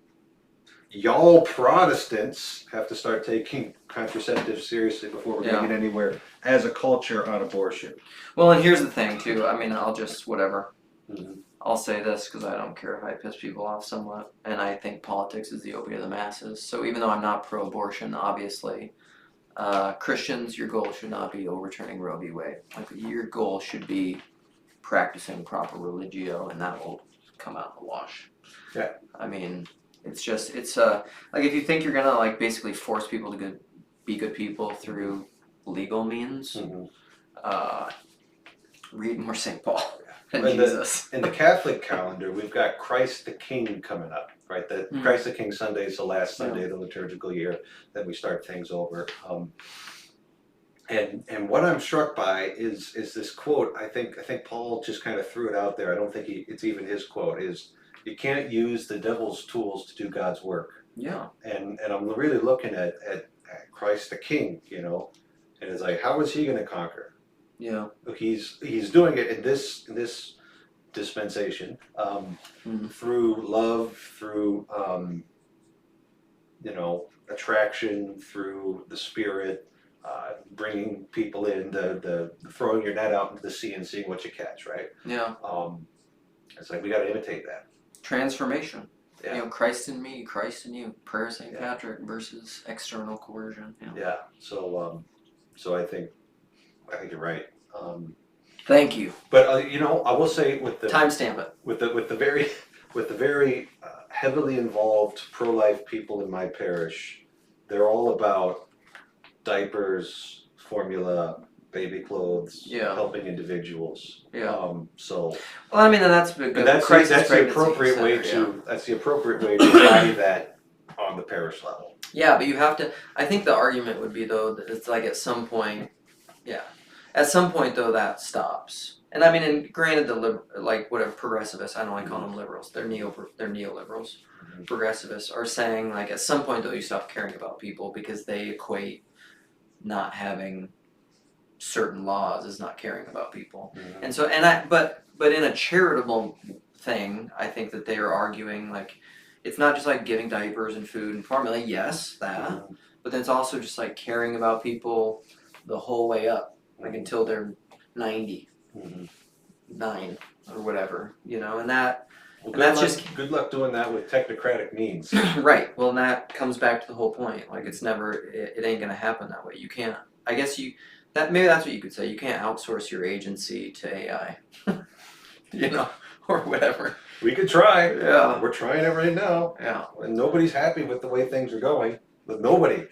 y'all Protestants have to start taking contraceptives seriously before we're gonna get anywhere as a culture on abortion. Well, and here's the thing too, I mean, I'll just, whatever. Mm-hmm. I'll say this because I don't care if I piss people off somewhat, and I think politics is the opiate of the masses. So even though I'm not pro-abortion, obviously, Christians, your goal should not be overturning Roe v. Wade. Like, your goal should be practicing proper religio, and that will come out in the wash. Yeah. I mean, it's like if you think you're gonna like basically force people to be good people through legal means, read more St. Paul. In the Catholic calendar, we've got Christ the King coming up, right? Christ the King Sunday is the last Sunday of the liturgical year. Then we start things over. And what I'm struck by is this quote. I think Paul just kind of threw it out there. I don't think it's even his quote. Is you can't use the devil's tools to do God's work. Yeah. And I'm really looking at Christ the King, and it's like, how is he going to conquer? Yeah, he's doing it in this dispensation through love, through attraction, through the Spirit, bringing people in, the throwing your net out into the sea and seeing what you catch. Right? Yeah. It's like we got to imitate that transformation. Yeah. Christ in me, Christ in you. Prayer of St. Patrick versus external coercion. Yeah. So I think you're right. Thank you. But I will say with the timestamp it with the very heavily involved pro-life people in my parish, they're all about diapers, formula, baby clothes, helping individuals. Yeah. So. Well, I mean, that's good. That's the appropriate way to embody that on the parish level. Yeah, but you have to. I think the argument would be though that it's like at some point, At some point, though, that stops. And I mean, and granted, progressivists, I don't like calling them liberals. They're neoliberals. Mm-hmm. Progressivists are saying, like, at some point, though, you stop caring about people because they equate not having certain laws as not caring about people. Mm-hmm. And so, but in a charitable thing, I think that they are arguing, like, it's not just like giving diapers and food and formula. Yes, that. But then it's also just like caring about people the whole way up. Like until they're 90, 9 or whatever, and that. Well, and that's good luck doing that with technocratic means. Right. Well, and that comes back to the whole point. Like it's never, it ain't gonna happen that way. You can't. I guess maybe that's what you could say. You can't outsource your agency to AI, or whatever. We could try. Yeah. We're trying it right now. Yeah. And nobody's happy with the way things are going. But nobody.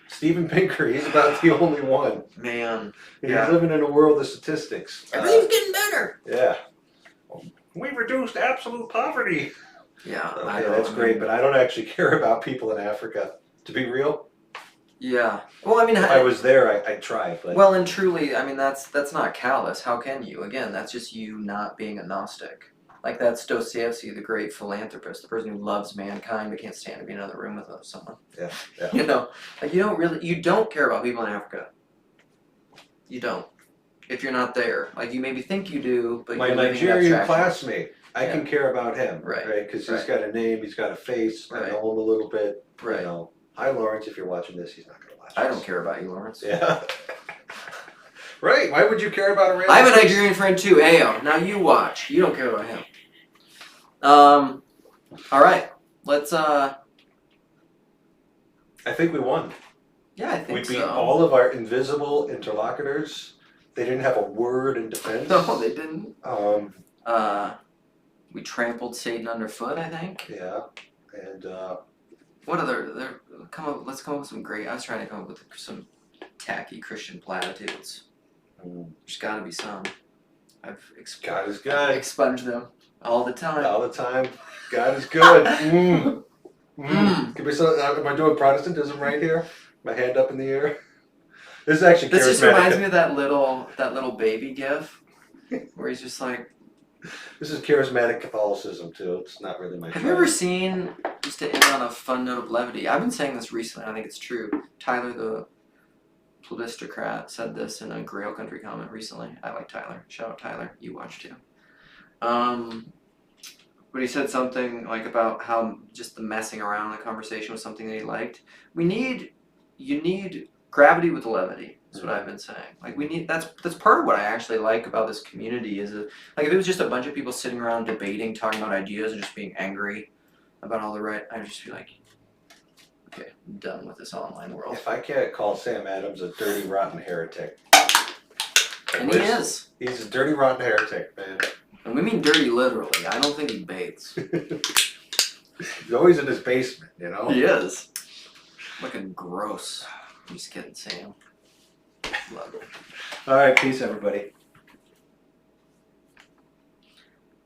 Steven Pinker, he's about the only one. Man. He's living in a world of statistics. Everything's getting better. Yeah. We've reduced absolute poverty. Yeah. Okay, that's great, but I don't actually care about people in Africa. To be real. Yeah. Well, I mean, if I was there, I'd try. But. Well, and truly, I mean, that's not callous. How can you? Again, that's just you not being a Gnostic. Like that's Dostoevsky, the great philanthropist, the person who loves mankind but can't stand to be in another room with someone. Yeah. Like you don't care about people in Africa. You don't. If you're not there, like you maybe think you do, but my Nigerian classmate, I can care about him, right? Because he's got a name, he's got a face. I know him a little bit. Right. Hi, Lawrence. If you're watching this, he's not going to watch. I don't care about you, Lawrence. Yeah. Right. Why would you care about a random I have a Nigerian friend too, Ayo. Now you watch. You don't care about him. All right. Let's I think we won. Yeah, I think we beat all of our invisible interlocutors. They didn't have a word in defense. No, they didn't. We trampled Satan underfoot, I think. Yeah. And what other let's come up with some great. I was trying to come up with some tacky Christian platitudes. There's got to be some. God is good. Expunge them all the time. All the time. God is good. Give me some. Am I doing Protestantism right here? My hand up in the air. This is actually charismatic. This just reminds me of that little baby gif where he's just like. This is charismatic Catholicism too. It's not really my. Have you ever seen, just to end on a fun note of levity? I've been saying this recently. I think it's true. Tyler the Plebistocrat said this in a Grail Country comment recently. I like Tyler. Shout out Tyler. You watch too. But he said something like about how just the messing around in the conversation was something that he liked. You need gravity with levity. That's what I've been saying. Like that's part of what I actually like about this community is like if it was just a bunch of people sitting around debating, talking about ideas, and just being angry about all the right, I'd just be like, okay, I'm done with this online world. If I can't call Sam Adams a dirty, rotten heretic. And he is. He's a dirty, rotten heretic, man. And we mean dirty literally. I don't think he bathes. He's always in his basement, you know? He is. Looking gross. I'm just kidding, Sam. Love it. All right, peace, everybody.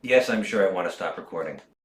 Yes, I'm sure I want to stop recording.